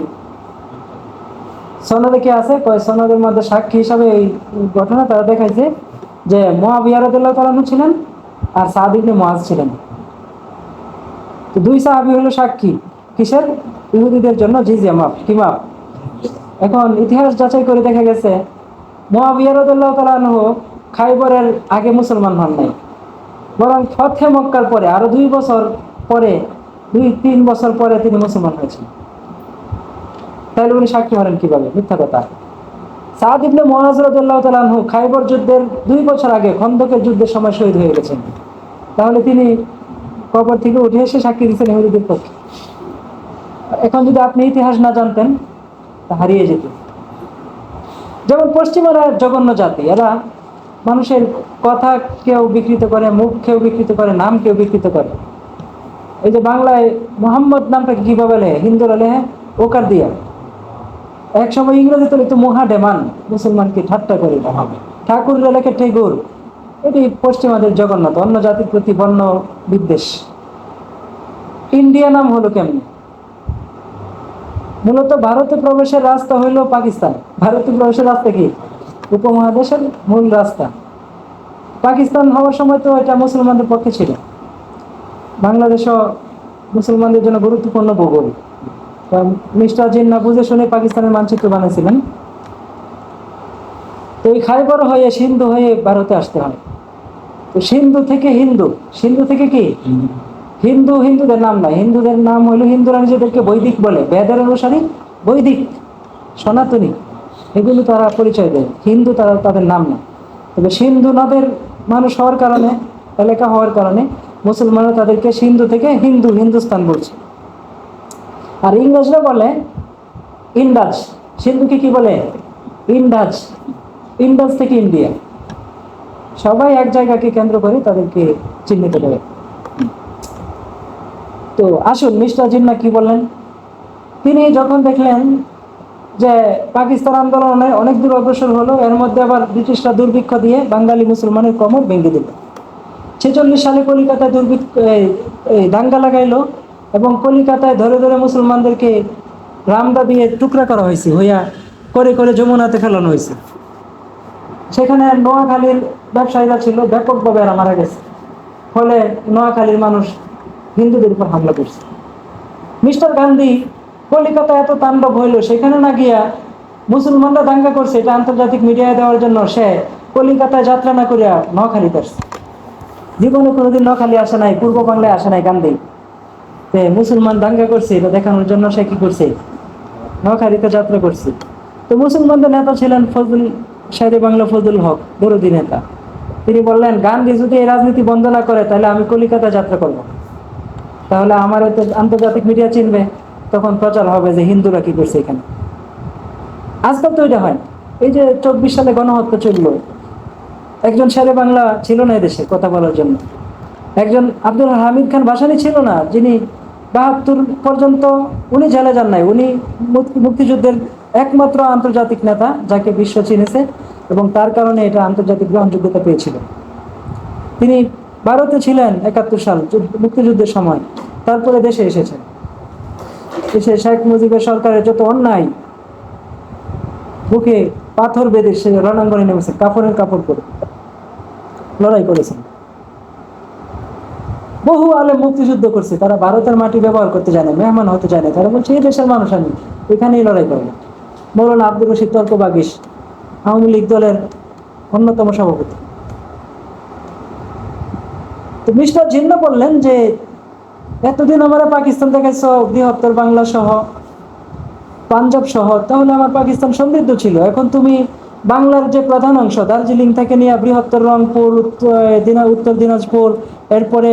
S1: সনদে কি আছে? কয় সনদের মধ্যে সাক্ষী হিসাবে এই ঘটনা তারা দেখাইছে যে মুআবিয়া রাদিয়াল্লাহু তাআলা আনহু ছিলেন আর সাদ ইবনে মুআজ ছিলেন। তো দুই সাহাবী হলো সাক্ষী কিসের? ইহুদিদের জন্য জিজিয়া মাফ। কি মাফ? এখন ইতিহাস যাচাই করে দেখা গেছে মুআবিয়া রাদিয়াল্লাহু তাআলা আনহু খাইবরের আগে মুসলমান হন নাই, বরং ফতহে মক্কার পরে আরো 2 বছর পরে, 2-3 বছর পরে তিনি মুসলমান হয়েছেন। তাহলে উনি সাক্ষী হলেন কিভাবে? মিথ্যা কথা। সাদ ইবনে মুআজ রাদিয়াল্লাহু তাআলা আনহু খাইবর যুদ্ধের 2 বছর আগে খন্দকের যুদ্ধের সময় শহীদ হয়ে গেছেন। তাহলে তিনি কবর থেকে উঠে এসে সাক্ষী দিচ্ছেন ইহুদিদের পক্ষে। এখন যদি আপনি ইতিহাস না জানতেন তা হারিয়ে যেত। যেমন পশ্চিমারা জঘন্য জাতি, এরা মানুষের কথা কেউ বিকৃত করে, মুখ কেউ বিকৃত করে, নাম কেউ বিকৃত করে। এই যে বাংলায় মোহাম্মদ নামটাকে কিভাবে লেখে? হিন্দুরা লেখে ওকার দিয়া। এক সময় ইংরেজিতে লিখতো মুহাডেমান, মুসলমানকে ঠাট্টা করে। ঠাকুররা লেখে ঠেগুর। এটি পশ্চিমাদের জগন্নাথ, অন্য জাতির প্রতি বর্ণ বিদ্বেষ। ইন্ডিয়া নাম হলো কেমনি? মূলত ভারতে প্রবেশের রাস্তা হইল পাকিস্তান। ভারতে প্রবেশের রাস্তা কি? উপমহাদেশের মূল রাস্তা। পাকিস্তান হওয়ার সময় তো এটা মুসলমানদের পক্ষে ছিল। বাংলাদেশও মুসলমানদের জন্য গুরুত্বপূর্ণ ভূগোল। মিস্টার জিন্না বুঝে শুনে পাকিস্তানের মানচিত্র বানিয়েছিলেন। তো এই খাইবর হয়ে, সিন্ধু হয়ে ভারতে আসতে হয়। তো সিন্ধু থেকে হিন্দু, সিন্ধু থেকে কি হিন্দু হিন্দুদের নাম নয়, হিন্দুদের নাম হলো, হিন্দুরা নিজেদেরকে বৈদিক বলে, বেদের অনুসারী বৈদিক সনাতনী এগুলো তারা পরিচয় দেয়, হিন্দু তারা তাদের নাম না। তবে সিন্ধু নদের মানুষ হওয়ার কারণে, এলাকা হওয়ার কারণে মুসলমানরা তাদেরকে সিন্ধু থেকে হিন্দুস্তান বলছে। আর ইংরেজরা বলে ইন্ডাজ, সিন্ধুকে কি বলে? ইন্ডাজ, ইন্ডাজ থেকে ইন্ডিয়া। সবাই এক জায়গাকে কেন্দ্র করে তাদেরকে চিহ্নিত করে। তো আসুন মিস্টার জিন্নাহ কি বললেন। তিনি যখন দেখলেন যে পাকিস্তান আন্দোলনে অনেক দূর অগ্রসর হলো, এর মধ্যে আবার ব্রিটিশরা দুর্ভিক্ষ দিয়ে বাঙালি মুসলমানের কোমর ভেঙে দিল। 46 সালে কলিকাতায় দাঙ্গা লাগাইলো এবং কলিকাতায় ধরে ধরে মুসলমানদেরকে রামদা দিয়ে টুকরা করা হয়েছে, হইয়া করে করে যমুনাতে ফেলানো হয়েছে। সেখানে নোয়াখালীর ব্যবসায়ীরা ছিল, ব্যাপকভাবে এরা মারা গেছে। ফলে নোয়াখালীর মানুষ হিন্দুদের উপর হামলা করছে। মিস্টার গান্ধী কলিকাতায় এত তাণ্ডব হইল, সেখানে না গিয়া মুসলমানরা দাঙ্গা করছে এটা আন্তর্জাতিক মিডিয়ায় দেওয়ার জন্য সে কলিকাতায় যাত্রা না করিয়া নোয়াখালীতে আসছে। জীবনে কোনোদিন নোয়াখালী আসে নাই, পূর্ব বাংলায় আসে নাই গান্ধী। মুসলমান দাঙ্গা করছে এটা দেখানোর জন্য সে কি করছে? নোয়াখালীতে যাত্রা করছে। তো মুসলমানদের নেতা ছিলেন শেরে বাংলা ফজলুল হক, দরদি নেতা। তিনি বললেন, গান্ধী যদি এই রাজনীতি বন্ধ না করে তাহলে আমি কলিকাতা যাত্রা করব, তাহলে আমার তো আন্তর্জাতিক মিডিয়া চিনবে, তখন প্রচার হবে যে হিন্দুরা কি করছে এখানে। আজকাল তো এটা হয়। এই যে 24 সালে গণহত্যা চললো, একজন শেরে বাংলা ছিল না এদেশে কথা বলার জন্য। একজন আব্দুল হামিদ খান ভাসানী ছিল না, যিনি 72 পর্যন্ত উনি জেলে যান নাই। উনি মুক্তিযুদ্ধের একমাত্র আন্তর্জাতিক নেতা যাকে বিশ্ব চিনেছে এবং তার কারণে এটা আন্তর্জাতিক গ্রহণযোগ্যতা পেয়েছিল। তিনি ভারতে ছিলেন 71 সাল মুক্তিযুদ্ধের সময়, তারপরে দেশে এসেছেন। এসে শেখ মুজিবের সরকারের যত অন্যায় বুকে পাথর বেঁধে সে রণাঙ্গনে নেমেছে, কাপড়ের কাপড় করে লড়াই করেছেন। বহু আলেম মুক্তিযুদ্ধ করছে, তারা ভারতের মাটি ব্যবহার করতে জানে, মেহমান হতে জানে। তারা বলছে এই দেশের মানুষ আমি, এখানেই লড়াই করবো। মৌলানা আব্দুর রশিদ তর্কবাগীশ, আওয়ামী লীগ দলের অন্যতম সভাপতি। তো মিস্টার জিন্নাহ বললেন যে এতদিন আমরা পাকিস্তান দেখাইছ, বৃহত্তর বাংলা সহ পাঞ্জাব সহ, তাহলে আমার পাকিস্তান সমৃদ্ধ ছিল। এখন তুমি বাংলার যে প্রধান অংশ দার্জিলিং থেকে নিয়ে বৃহত্তর রংপুর, উত্তর দিনাজপুর, এরপরে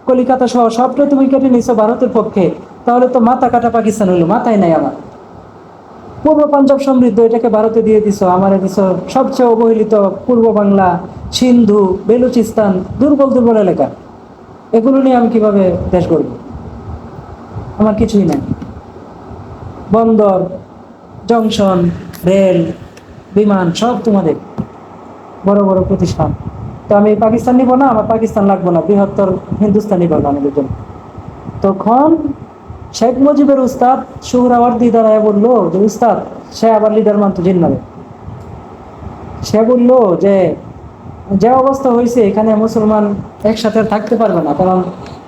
S1: কলিকাতা সহ সবটাই তুমি কেটে নিছো ভারতের পক্ষে, তাহলে তো মাথা কাটা পাকিস্তান হইলো, মাথায় নাই আমার। পূর্ব পাঞ্জাব সমৃদ্ধ, এটাকে ভারতে দিয়ে দিছো, আমারে দিছো সবচেয়ে অবহেলিত পূর্ব বাংলা, সিন্ধু, বেলুচিস্তান, দুর্বল দুর্বল এলাকা। এগুলো নিয়ে আমি কিভাবে দেশ গড়ব? আমার কিছুই নাই। বন্দর, জংশন, রেল, বিমান সব তোমাদের, বড় বড় প্রতিষ্ঠান। তো আমি পাকিস্তান নিব না, আমার পাকিস্তান লাগবো না, বৃহত্তর হিন্দুস্তান নিব না আমাদের জন্য। তখন শেখ মুজিবের উস্তাদ সুহরাওয়ার্দী দাঁড়ায় বললো যে উস্তাদ, সে আবার লিডার মানত জিন্নাহরে। সে বললো যে যে অবস্থা হয়েছে এখানে মুসলমান একসাথে থাকতে পারবে না, কারণ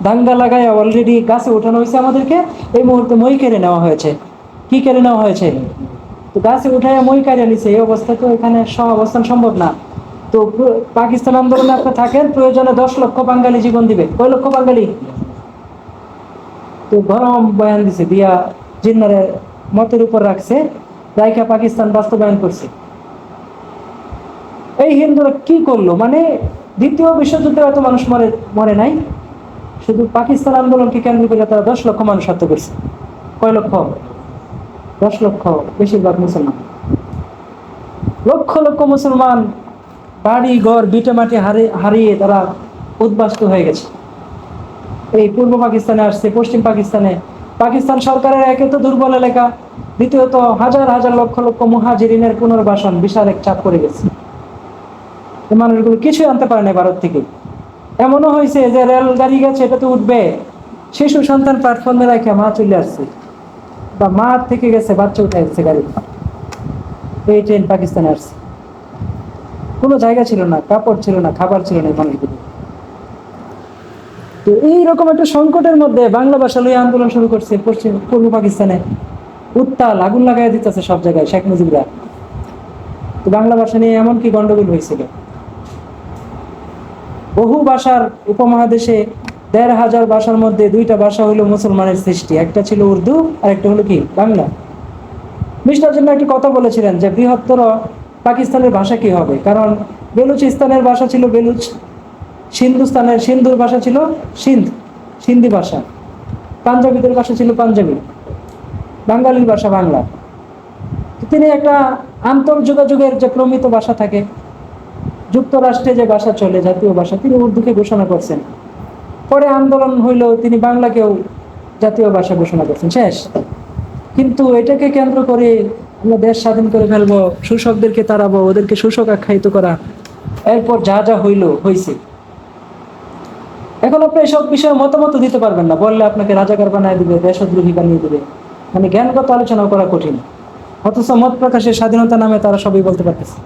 S1: দাঙ্গা লাগায় অলরেডি গাছে উঠানো হয়েছে আমাদেরকে, এই মুহূর্তে মই কেড়ে নেওয়া হয়েছে। কি কেড়ে নেওয়া হয়েছে? তো গাছে উঠায় মই কেড়ে নিছে। এই অবস্থা তো এখানে সহ অবস্থান সম্ভব না। তো পাকিস্তান আন্দোলনে আপনি থাকেন, প্রয়োজনে 10 লক্ষ বাঙালি জীবন দিবে। কয় লক্ষ বাঙালি? তো গরম বয়ান দিছে, দিয়া জিন্নাহরে মতের উপর রাখছে, রাইখা পাকিস্তান বাস্তবায়ন করছে। এই হিন্দুরা কি করলো? মানে দ্বিতীয় বিশ্বযুদ্ধে এত মানুষ মরে নাই, শুধু পাকিস্তান আন্দোলনকে কেন্দ্র করে তারা 10 লক্ষ মানুষ হত্যা করছে। কয় লক্ষ? 10 লক্ষ, বেশিরভাগ মুসলমান। লক্ষ লক্ষ মুসলমান বাড়ি ঘর ভিটে মাটি হারিয়ে তারা উদ্বাস্তু হয়ে গেছে। এই পূর্ব পাকিস্তানে আসছে, পশ্চিম পাকিস্তানে। পাকিস্তান সরকারের একে তো দুর্বল এলাকা, দ্বিতীয়ত হাজার হাজার লক্ষ লক্ষ মুহাজিরিনের পুনর্বাসন বিশাল এক চাপ পড়ে গেছে। মানুষগুলো কিছুই আনতে পারে না ভারত থেকে। এমনও হয়েছে যে রেলগাড়ি গেছে, এটাতে উঠবে, শিশু সন্তান প্ল্যাটফর্মে রেখে মা চলে আসছে, বা মা থেকে গেছে, বাচ্চা উঠে আসছে গাড়ি। এই ট্রেন পাকিস্তানে আসছে, কোনো জায়গা ছিল না, কাপড় ছিল না, খাবার ছিল না মানুষগুলো। তো এইরকম একটা সংকটের মধ্যে বাংলা ভাষা লইয়া আন্দোলন শুরু করছে পূর্ব পাকিস্তানে। উত্তাল আগুন লাগাই দিতেছে সব জায়গায় শেখ মুজিবরা। তো বাংলা ভাষা নিয়ে এমন কি গন্ডগোল হয়েছিল। বহু ভাষার উপমহাদেশে 1,500 ভাষার মধ্যে 2টা ভাষা হলো মুসলমানের সৃষ্টি, একটা ছিল উর্দু আর একটা হলো কি বাংলা। মিস্টার জন্য একটি কথা বলেছিলেন যে বৃহত্তর পাকিস্তানের ভাষা কি হবে, কারণ বেলুচিস্তানের ভাষা ছিল বেলুচ, সিন্ধুর ভাষা ছিল সিন্ধি ভাষা, পাঞ্জাবিদের ভাষা ছিল পাঞ্জাবি, বাঙালির ভাষা বাংলা। তিনি একটা আন্তর্যোগাযোগের যে প্রমিত ভাষা থাকে, যুক্তরাষ্ট্রে যে ভাষা চলে জাতীয় ভাষা, তিনি উর্দুকে ঘোষণা করছেন। পরে আন্দোলন হইল, তিনি বাংলাকেও জাতীয় ভাষা ঘোষণা করছেন, শেষ। কিন্তু এটাকে কেন্দ্র করে আমরা দেশ স্বাধীন করে ফেলবো, শোষকদেরকে তাড়াবো, ওদেরকে শোষক আখ্যায়িত করা, এরপর যা যা হয়েছে। এখন আপনি এসব বিষয়ে মতামত দিতে পারবেন না, বললে আপনাকে রাজাকার বানিয়ে দিবে, দেশদ্রোহী বানিয়ে দিবে, মানে জ্ঞানগত আলোচনা করা কঠিন। অথচ মত প্রকাশের স্বাধীনতা নামে তারা সবই বলতে পারতেছে।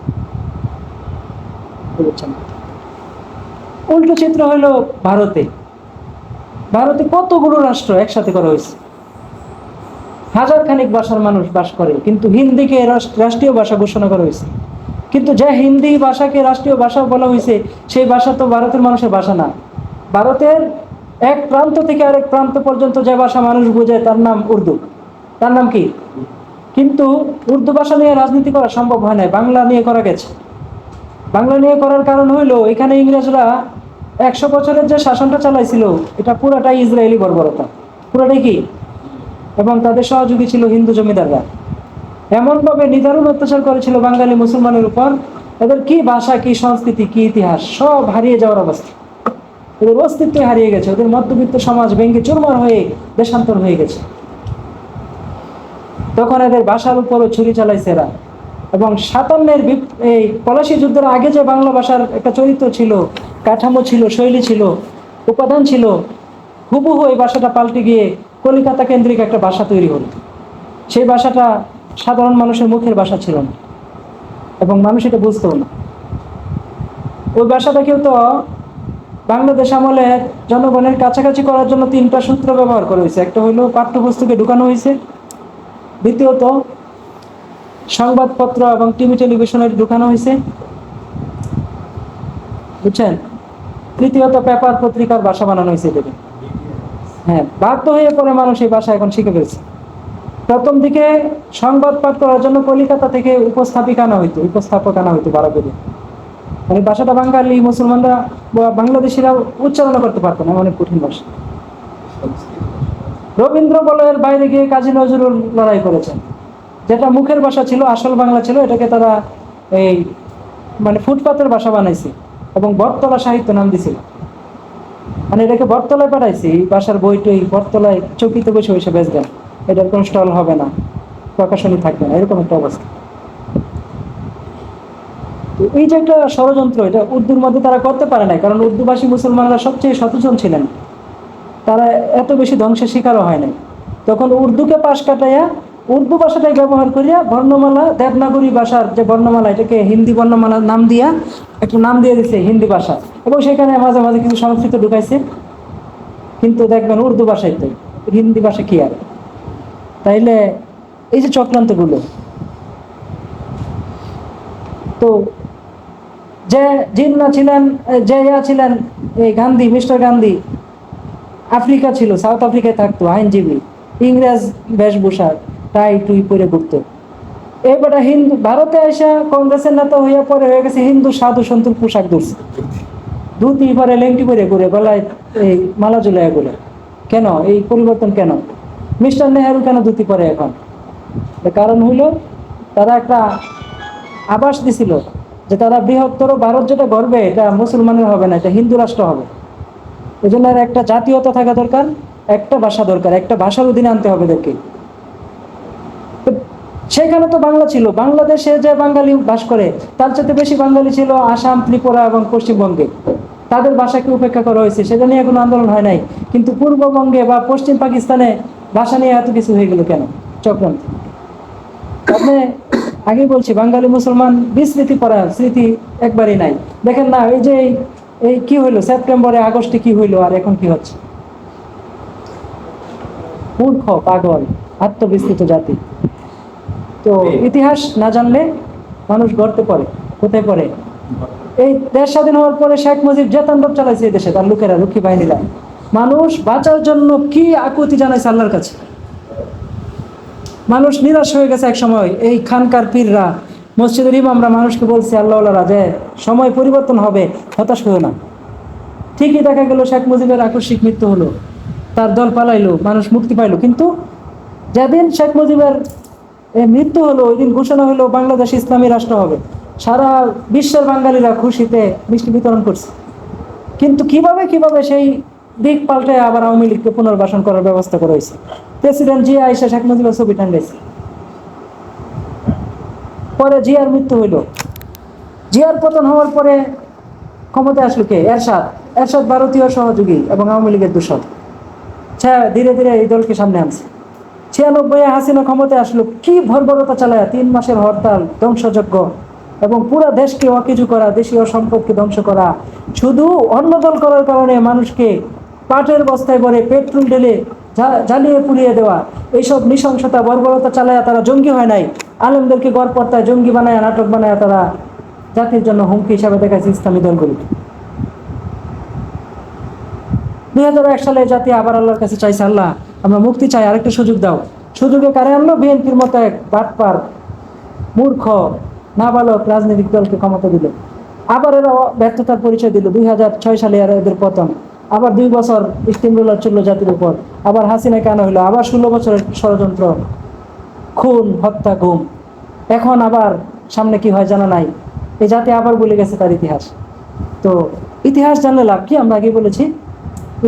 S1: উল্টো চিত্র হলো ভারতে কতগুলো রাষ্ট্র একসাথে করা হয়েছে, হাজার খানিক ভাষার মানুষ বাস করে, কিন্তু হিন্দিকে রাষ্ট্রীয় ভাষা ঘোষণা করা হয়েছে। কিন্তু যে হিন্দি ভাষাকে রাষ্ট্রীয় ভাষা বলা হয়েছে, সেই ভাষা তো ভারতের মানুষের ভাষা না। ভারতের এক প্রান্ত থেকে আরেক প্রান্ত পর্যন্ত যে ভাষা মানুষ বোঝে তার নাম উর্দু। তার নাম কি? কিন্তু উর্দু ভাষা নিয়ে রাজনীতি করা সম্ভব হয় না, বাংলা নিয়ে করা গেছে। বাংলা নিয়ে করার কারণ হইলো এখানে ইংরেজরা 100 বছরের যে শাসনটা চালাইছিল, এটা পুরাটাই ইসরায়েলি বর্বরতা, পুরাটাই কি, এবং তাদের সহযোগী ছিল হিন্দু জমিদাররা। এমনভাবে নিদারুণ অত্যাচার করেছিল বাঙালি মুসলমানের উপর, এদের কি ভাষা, কি সংস্কৃতি, কি ইতিহাস সব হারিয়ে যাওয়ার অবস্থা। ওদের অস্তিত্ব হারিয়ে গেছে, ওদের মধ্যবিত্ত সমাজ ভেঙে চুরমার হয়ে দেশান্তর হয়ে গেছে। তখন এদের ভাষার উপরও ছুরি চালাইছে এরা। এবং 57-এর এই পলাশী যুদ্ধের আগে যে বাংলা ভাষার একটা চরিত্র ছিল, কাঠামো ছিল, শৈলী ছিল, উপাদান ছিল, হুবহু এই ভাষাটা পাল্টে গিয়ে কলিকাতা কেন্দ্রিক একটা ভাষা তৈরি হলো। সেই ভাষাটা সাধারণ মানুষের মুখের ভাষা ছিল না, এবং মানুষ এটা বুঝতেও না। ওই ভাষাটাকেও তো বাংলাদেশ আমলে জনগণের কাছাকাছি করার জন্য 3টা সূত্র ব্যবহার করা হয়েছে। একটা হইলো পাঠ্যপুস্তকে ঢুকানো হয়েছে, দ্বিতীয়ত সংবাদপত্র এবং টিভি টেলিভিশনে ঢুকানো হয়েছে, বুঝছেন, তৃতীয়ত পেপার পত্রিকার ভাষা বানানো হয়েছে এটাকে। হ্যাঁ, বাধ্য হয়ে পরে মানুষ এই ভাষা এখন শিখে ফেলছে। প্রথম দিকে সংবাদ পাঠ করার জন্য কলিকাতা থেকে উপস্থাপক আনা হইতো 12 করে। মানে ভাষাটা বাঙালি মুসলমানরা বা বাংলাদেশিরা উচ্চারণ করতে পারতো না, অনেক কঠিন ভাষা। রবীন্দ্র বলয়ের বাইরে গিয়ে কাজী নজরুল লড়াই করেছেন, যেটা মুখের ভাষা ছিল, আসল বাংলা ছিল, এটাকে তারা এই মানে ফুটপাতের ভাষা বানাইছে এবং বটতলা সাহিত্য নাম দিছিল। মানে এটাকে বটতলায় পাঠাইছি, এই ভাষার বইটই বটতলায় চকিতে বসে বসে বেচবেন, এটার কোনো স্টল হবে না, প্রকাশনী থাকবে না, এরকম একটা অবস্থা। তো এই যে একটা ষড়যন্ত্র, এটা উর্দুর মধ্যে তারা করতে পারে না, কারণ উর্দুভাষী মুসলমানরা সবচেয়ে সচেতন ছিলেন, তারা এত বেশি ধ্বংসের শিকারও হয় নাই। তখন উর্দুকে পাশ কাটাইয়া উর্দু ভাষাটাই ব্যবহার করিয়া বর্ণমালা, দেবনাগরী ভাষার যে বর্ণমালা, এটাকে হিন্দি বর্ণমালা নাম দিয়া একটা নাম দিয়ে দিচ্ছে হিন্দি ভাষা, এবং সেখানে মাঝে মাঝে কিছু সংস্কৃত ঢুকাইছে। কিন্তু দেখবেন উর্দু ভাষাই তো, হিন্দি ভাষা কি আর। তাইলে এই যে চক্রান্তগুলো, তো যে জিন্না ছিলেন, যে ছিলেন এই গান্ধী, মিস্টার গান্ধী, আফ্রিকা ছিল, সাউথ আফ্রিকায় থাকতো, আইনজীবী, ইংরেজ বেশভূষা, টাই টুই পরে ঘুরতো। এবারে হিন্দু ভারতে এসে কংগ্রেসের নেতা হইয়া পরে হয়ে গেছে হিন্দু সাধু সন্তুর পোশাক ধরছে, ধুতি পরে, লেংটি পরে ঘুরে, গলায় এই মালা ঝুলাইয়া ঘুরে। কেন এই পরিবর্তন? কেন মিস্টার নেহেরু কেন ধুতি পরে এখন? কারণ হইল তারা একটা আভাস দিছিল যে তারা বৃহত্তর ভারত যেটা গড়বে, এটা মুসলমানের হবে না, এটা হিন্দু রাষ্ট্র হবে। এই জন্য একটা জাতীয়তা থাকা দরকার, একটা ভাষা দরকার, একটা ভাষার অধীনে আনতে হবে দেখে। সেখানে তো বাংলা ছিল, বাংলাদেশে যে বাঙালি বাস করে তার চাইতে বেশি বাঙালি ছিল আসাম, ত্রিপুরা এবং পশ্চিমবঙ্গে। তাদের ভাষাকে উপেক্ষা করা হয়েছে, সেটা নিয়ে কোনো আন্দোলন হয় নাই। কিন্তু পূর্ববঙ্গে বা পশ্চিম পাকিস্তানে ভাষা নিয়ে এত কিছু হয়ে গেল কেন? চক্রান্ত। আপনি আগে বলছি, বাঙালি মুসলমান বিস্মৃতি পড়া স্মৃতি একবারই নাই। দেখেন না, এই যে এই কি হইলো সেপ্টেম্বরে, আগস্টে কি হইলো, আর এখন কি হচ্ছে? মূর্খ, পাগল, আত্মবিস্মৃত জাতি। তো ইতিহাস না জানলে মানুষ গড়তে পারে, কোথায় পড়ে? এই দেশ স্বাধীন হওয়ার পরে শেখ মুজিব যে তাণ্ডব চালাইছে এই দেশে, তার লোকেরা, রক্ষী বাহিনীরা, মানুষ বাঁচার জন্য কি আকুতি জানাইছে আল্লাহর কাছে। মানুষ নিরাশ হয়ে গেছে এক সময়। এই খানকার পীররা, মসজিদের ইমামরা মানুষকে বলছে, আল্লাহওয়ালারা, যে সময় পরিবর্তন হবে, হতাশ হয়েও না। ঠিকই দেখা গেল শেখ মুজিবের আকস্মিক মৃত্যু হলো, তার দল পালাইলো, মানুষ মুক্তি পাইলো। কিন্তু যেদিন শেখ মুজিবের মৃত্যু হলো, ওই দিন ঘোষণা হলো বাংলাদেশ ইসলামী রাষ্ট্র হবে। সারা বিশ্বের বাঙালিরা খুশিতে মিষ্টি বিতরণ করছে। কিন্তু কিভাবে সেই দিক পাল্টে আবার আওয়ামী লীগকে পুনর্বাসন করার ব্যবস্থা করা হয়েছে। প্রেসিডেন্ট জিয়া আইসা শেখ মুজিবের ছবি টাঙ্গাইছে। পরে জিয়ার মৃত্যু হইল। জিয়ার পতন হওয়ার পরে ক্ষমতায় আসলো কে? এরশাদ ভারতীয় সহযোগী এবং আওয়ামী লীগের দূষণ। ধীরে ধীরে এই দলকে সামনে আনছে। 96 হাসিনা ক্ষমতায় আসলো, কি ভরবরতা চালায়, 3 মাসের হরতাল, ধ্বংসযজ্ঞ এবং পুরো দেশকে অকেজু করা, দেশীয় সম্পদকে ধ্বংস করা, শুধু অন্য দল করার কারণে মানুষকে পাটের বস্তায় ভরে পেট্রোল ঢেলে জ্বালিয়ে পুড়িয়ে দেওয়া, এইসব নৃশংসতা বর্বরতা চালায় তারা জঙ্গি হয় নাই। আলেমদেরকে গড়পড়তায় জঙ্গি বানায়, নাটক বানায় তারা জাতির জন্য হুমকি হিসাবে দেখাচ্ছে ইসলামী দলগুলিকে। 2001 সালে জাতি আবার আল্লাহর কাছে চাইছে, আল্লাহ আমরা মুক্তি চাই, আরেকটা সুযোগ দাও। সুযোগে কারে আনলো? বিএনপির মতো এক বাটপার, মূর্খ, নাবালক রাজনৈতিক দলকে ক্ষমতা দিল। আবার এরা ব্যর্থতার পরিচয় দিল। 2006 সালে এদের পতন। আবার 2 বছর স্টিম রোলার চললো জাতির উপর। আবার হাসিনাকে আনা হইলো। আবার 16 বছরের ষড়যন্ত্র, খুন, হত্যা, গুম। এখন আবার সামনে কি হয় জানা নাই। এই জাতি আবার ভুলে গেছে তার ইতিহাস। তো ইতিহাস জানলে লাভ কি? আমরা আগে বলেছি,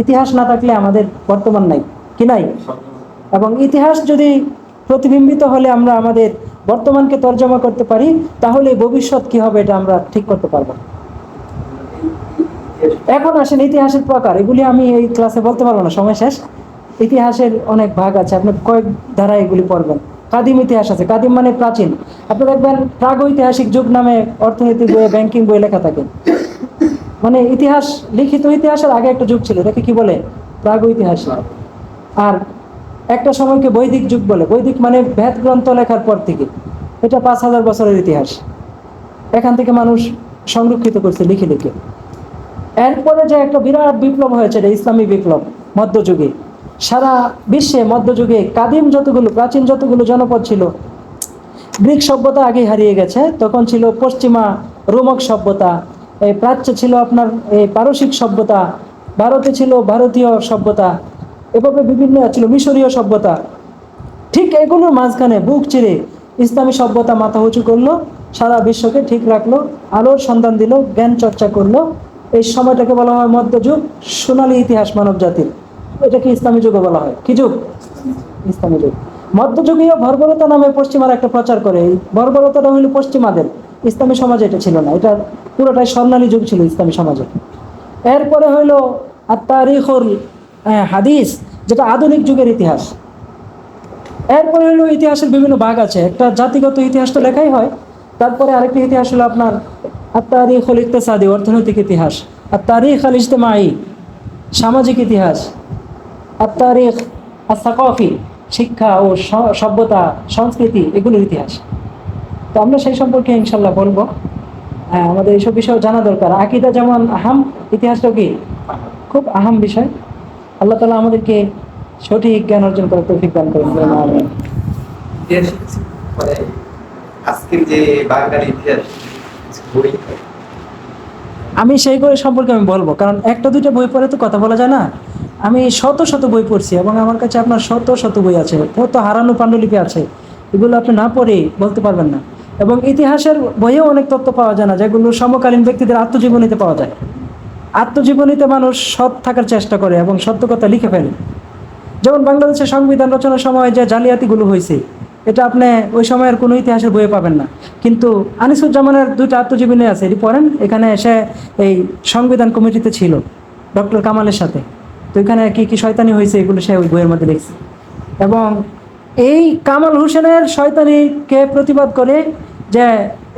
S1: ইতিহাস না থাকলে আমাদের বর্তমান নাই, কি নাই? এবং ইতিহাস যদি প্রতিবিম্বিত হলে আমরা আমাদের বর্তমানকে তর্জমা করতে পারি, তাহলে ভবিষ্যৎ কি হবে এটা আমরা ঠিক করতে পারবো। এখন আসেন ইতিহাসের প্রকার। এগুলি আমি এই ক্লাসে বলতে পারবো না, সময় শেষ। ইতিহাসের অনেক ভাগ আছে, আপনি কয়েক ধারা এগুলি পড়বেন। কাদিম ইতিহাস আছে। কাদিম মানে প্রাচীন। আপনি দেখবেন প্রাগৈতিহাসিক যুগ নামে অর্থনীতি বইয়ে, ব্যাংকিং বইয়ে লেখা থাকে। মানে ইতিহাস, লিখিত ইতিহাসের আগে একটা যুগ ছিল, এটাকে কি বলে? প্রাগৈতিহাসিক। আর একটা সময়কে বৈদিক যুগ বলে। বৈদিক মানে বেদ গ্রন্থ লেখার পর থেকে। এটা 5000 বছরের ইতিহাস। এখান থেকে মানুষ সংরক্ষিত করছে লিখে লিখে। এরপরে যে একটা বিরাট বিপ্লব হয়েছে, এটা ইসলামী বিপ্লব মধ্যযুগে। সারা বিশ্বে মধ্যযুগে কাদিম যতগুলো, প্রাচীন যতগুলো জনপদ ছিল, গ্রিক সভ্যতা আগেই হারিয়ে গেছে। তখন ছিল পশ্চিমা রোমক সভ্যতা, এই প্রাচ্যে ছিল আপনার এই পারসিক সভ্যতা, ভারতে ছিল ভারতীয় সভ্যতা, এভাবে বিভিন্ন ছিল মিশরীয় সভ্যতা। ঠিক এগুলোর মাঝখানে বুক চিরে ইসলামী সভ্যতা মাথা উঁচু করলো, সারা বিশ্বকে ঠিক রাখলো, আলোর সন্ধান দিল, জ্ঞান চর্চা করলো। এই সময়টাকে বলা হয় মধ্যযুগ, সোনালী ইতিহাস মানব জাতির। এটাকে ইসলামী যুগও বলা হয়। কি যুগ? ইসলামী যুগ। মধ্যযুগীয় বর্বরতা নামে পশ্চিমারা একটা প্রচার করে। এই বর্বরতাটা হইল পশ্চিমাদের, ইসলামী সমাজে এটা ছিল না। এটা পুরোটাই স্বর্ণালী যুগ ছিল ইসলামী সমাজে। এরপরে হইল আত-তারিখুল হাদিস, যেটা আধুনিক যুগের ইতিহাস। এরপরে হলো ইতিহাসের বিভিন্ন ভাগ আছে। একটা জাতিগত ইতিহাস তো লেখাই হয়, তারপরে আরেকটি ইতিহাস হলো আপনার আত-তারিখুল ইকতিসাদি, অর্থনৈতিক ইতিহাস। আত-তারিখ আল ইজতিমাই, সামাজিক ইতিহাস। আত-তারিখ আস-সাকাফি, শিক্ষা ও সভ্যতা, সংস্কৃতি, এগুলোর ইতিহাস। তো আমরা সেই সম্পর্কে ইনশাল্লাহ বলবো। আমাদের এইসব বিষয় জানা দরকার। আকীদা যেমন আহাম, ইতিহাসটাও কি খুব আহাম বিষয়। আল্লাহ তাআলা আমাদেরকে সঠিক জ্ঞান অর্জন করার তৌফিক দান করেন। আমিন।
S2: আজকের যে বাঙালি ইতিহাস বই,
S1: আমি সেই বই সম্পর্কে আমি বলবো, কারণ একটা দুইটা বই পড়ে তো কথা বলা যায় না। আমি শত শত বই পড়ছি এবং আমার কাছে আপনার শত শত বই আছে, কত হারানো পাণ্ডুলিপি আছে। এগুলো আপনি না পড়ে বলতে পারবেন না। এবং ইতিহাসের বইয়েও অনেক তথ্য পাওয়া যায় না, যেগুলো সমকালীন ব্যক্তিদের আত্মজীবনীতে পাওয়া যায়। আত্মজীবনীতে মানুষ সৎ থাকার চেষ্টা করে এবং সত্য কথা লিখে ফেলে। যেমন বাংলাদেশের সংবিধান রচনার সময় যে জালিয়াতিগুলো হয়েছে, এটা আপনি ওই সময়ের কোনো ইতিহাসের বইয়ে পাবেন না। কিন্তু আনিসুজ্জামানের 2টা আত্মজীবনী আছে, এটি পড়েন। এখানে এসে এই সংবিধান কমিটিতে ছিল ডক্টর কামালের সাথে। তো এখানে কি কি শয়তানি হয়েছে এগুলো সে ওই বইয়ের মধ্যে লিখছে। এবং এই কামাল হোসেনের শয়তানিকে প্রতিবাদ করে যে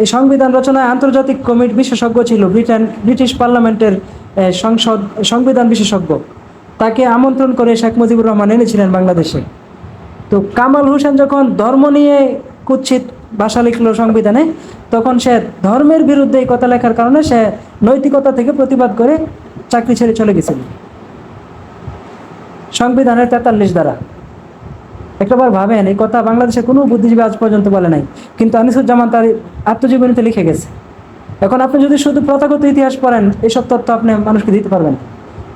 S1: এই সংবিধান রচনায় আন্তর্জাতিক কমিটি বিশেষজ্ঞ ছিল, ব্রিটিশ পার্লামেন্টের সংবিধান বিশেষজ্ঞ, তাকে আমন্ত্রণ করে শেখ মুজিবুর রহমান এনেছিলেন বাংলাদেশে। তো কামাল হোসেন যখন ধর্ম নিয়ে কুৎসিত ভাষা লিখল সংবিধানে, তখন সে ধর্মের বিরুদ্ধে এই কথা লেখার কারণে সে নৈতিকতা থেকে প্রতিবাদ করে চাকরি ছেড়ে চলে গেছিল। সংবিধানের 43 দ্বারা। একটাবার ভাবেন, এই কথা বাংলাদেশের কোনো বুদ্ধিজীবী আজ পর্যন্ত বলে নাই, কিন্তু আনিসুজ্জামান তার আত্মজীবনীতে লিখে গেছে। এখন আপনি যদি শুধু প্রথাগত ইতিহাস পড়েন, এইসব তথ্য আপনি মানুষকে দিতে পারবেন।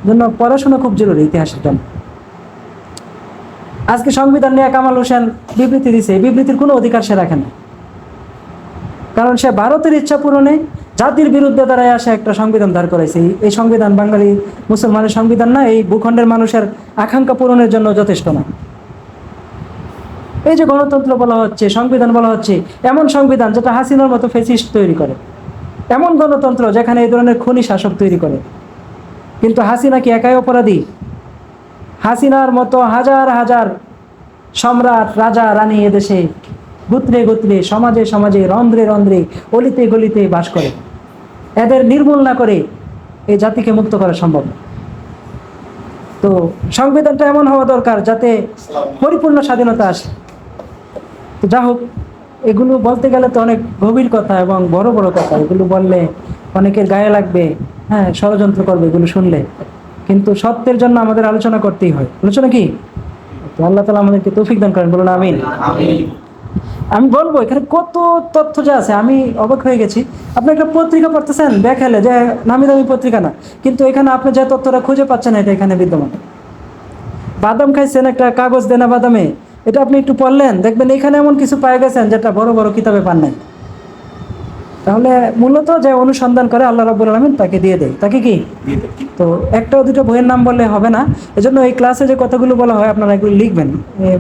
S1: জন্য পড়াশোনা খুব জরুরি ইতিহাসের জন্য। আজকে সংবিধান নিয়ে কামাল হোসেন বিবৃতি দিছে, এই বিবৃতির কোনো অধিকার সে রাখে না, কারণ সে ভারতের ইচ্ছা পূরণে জাতির বিরুদ্ধে দাঁড়ায় আসে একটা সংবিধান দাঁড় করাইছে। এই সংবিধান বাঙালি মুসলমানের সংবিধান না, এই ভূখণ্ডের মানুষের আকাঙ্ক্ষা পূরণের জন্য যথেষ্ট না। এই যে গণতন্ত্র বলা হচ্ছে, সংবিধান বলা হচ্ছে, এমন সংবিধান যেটা হাসিনার মতো ফেসিস্ট তৈরি করে, এমন গণতন্ত্র যেখানে এই ধরনের খুনি শাসক তৈরি করে। কিন্তু হাসিনা কি একাই অপরাধী? হাসিনার মতো হাজার হাজার সম্রাট, রাজা, রানী এদেশে গুত্রে গুত্রে, সমাজে সমাজে, রন্ধ্রে রন্ধ্রে, অলিতে গলিতে বাস করে। এদের নির্মূল না করে এই জাতিকে মুক্ত করা সম্ভব না। তো সংবিধানটা এমন হওয়া দরকার যাতে পরিপূর্ণ স্বাধীনতা আসে। তো যা হোক, এগুলো বলতে গেলে তো অনেক গভীর কথা এবং বড় বড় কথা, এগুলো বললে অনেকের গায়ে লাগবে, হ্যাঁ, ষড়যন্ত্র করবে এগুলো শুনলে। কিন্তু সত্যের জন্য আমাদের আলোচনা করতেই হয়। আলোচনা কি? তো আল্লাহ তাআলা আমাদেরকে তৌফিক দান করেন, বলুন আমিন। আমি বলবো এখানে কত তথ্য যা আছে, আমি অবাক হয়ে গেছি। আপনি একটা পত্রিকা পড়তেছেন দেখালে যে নামি দামি পত্রিকা না, কিন্তু এখানে আপনি যে তথ্যটা খুঁজে পাচ্ছেন এটা এখানে বিদ্যমান। বাদাম খাইছেন, একটা কাগজ দেনা বাদামে, এটা আপনি একটু পড়লেন, দেখবেন এখানে এমন কিছু পায়ে গেছেন যেটা বড় বড় কিতাবে পান নাই। তাহলে মূলত যে অনুসন্ধান করে আল্লাহ রাব্বুল আলামিন তাকে দিয়ে দেয়। তাকে কি? তো একটা দুটো বইয়ের নাম বললে হবে না, এজন্য এই ক্লাসে যে কথাগুলো বলা হয় আপনারা এগুলো লিখবেন।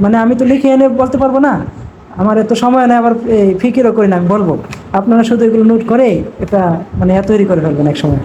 S1: মানে আমি তো লিখে এনে বলতে পারবো না, আমার এত সময় নেই, আবার ফিকিরও করি না, আমি বলবো। আপনারা শুধু এগুলো নোট করে এটা মানে তৈরি করে ফেলবেন এক সময়।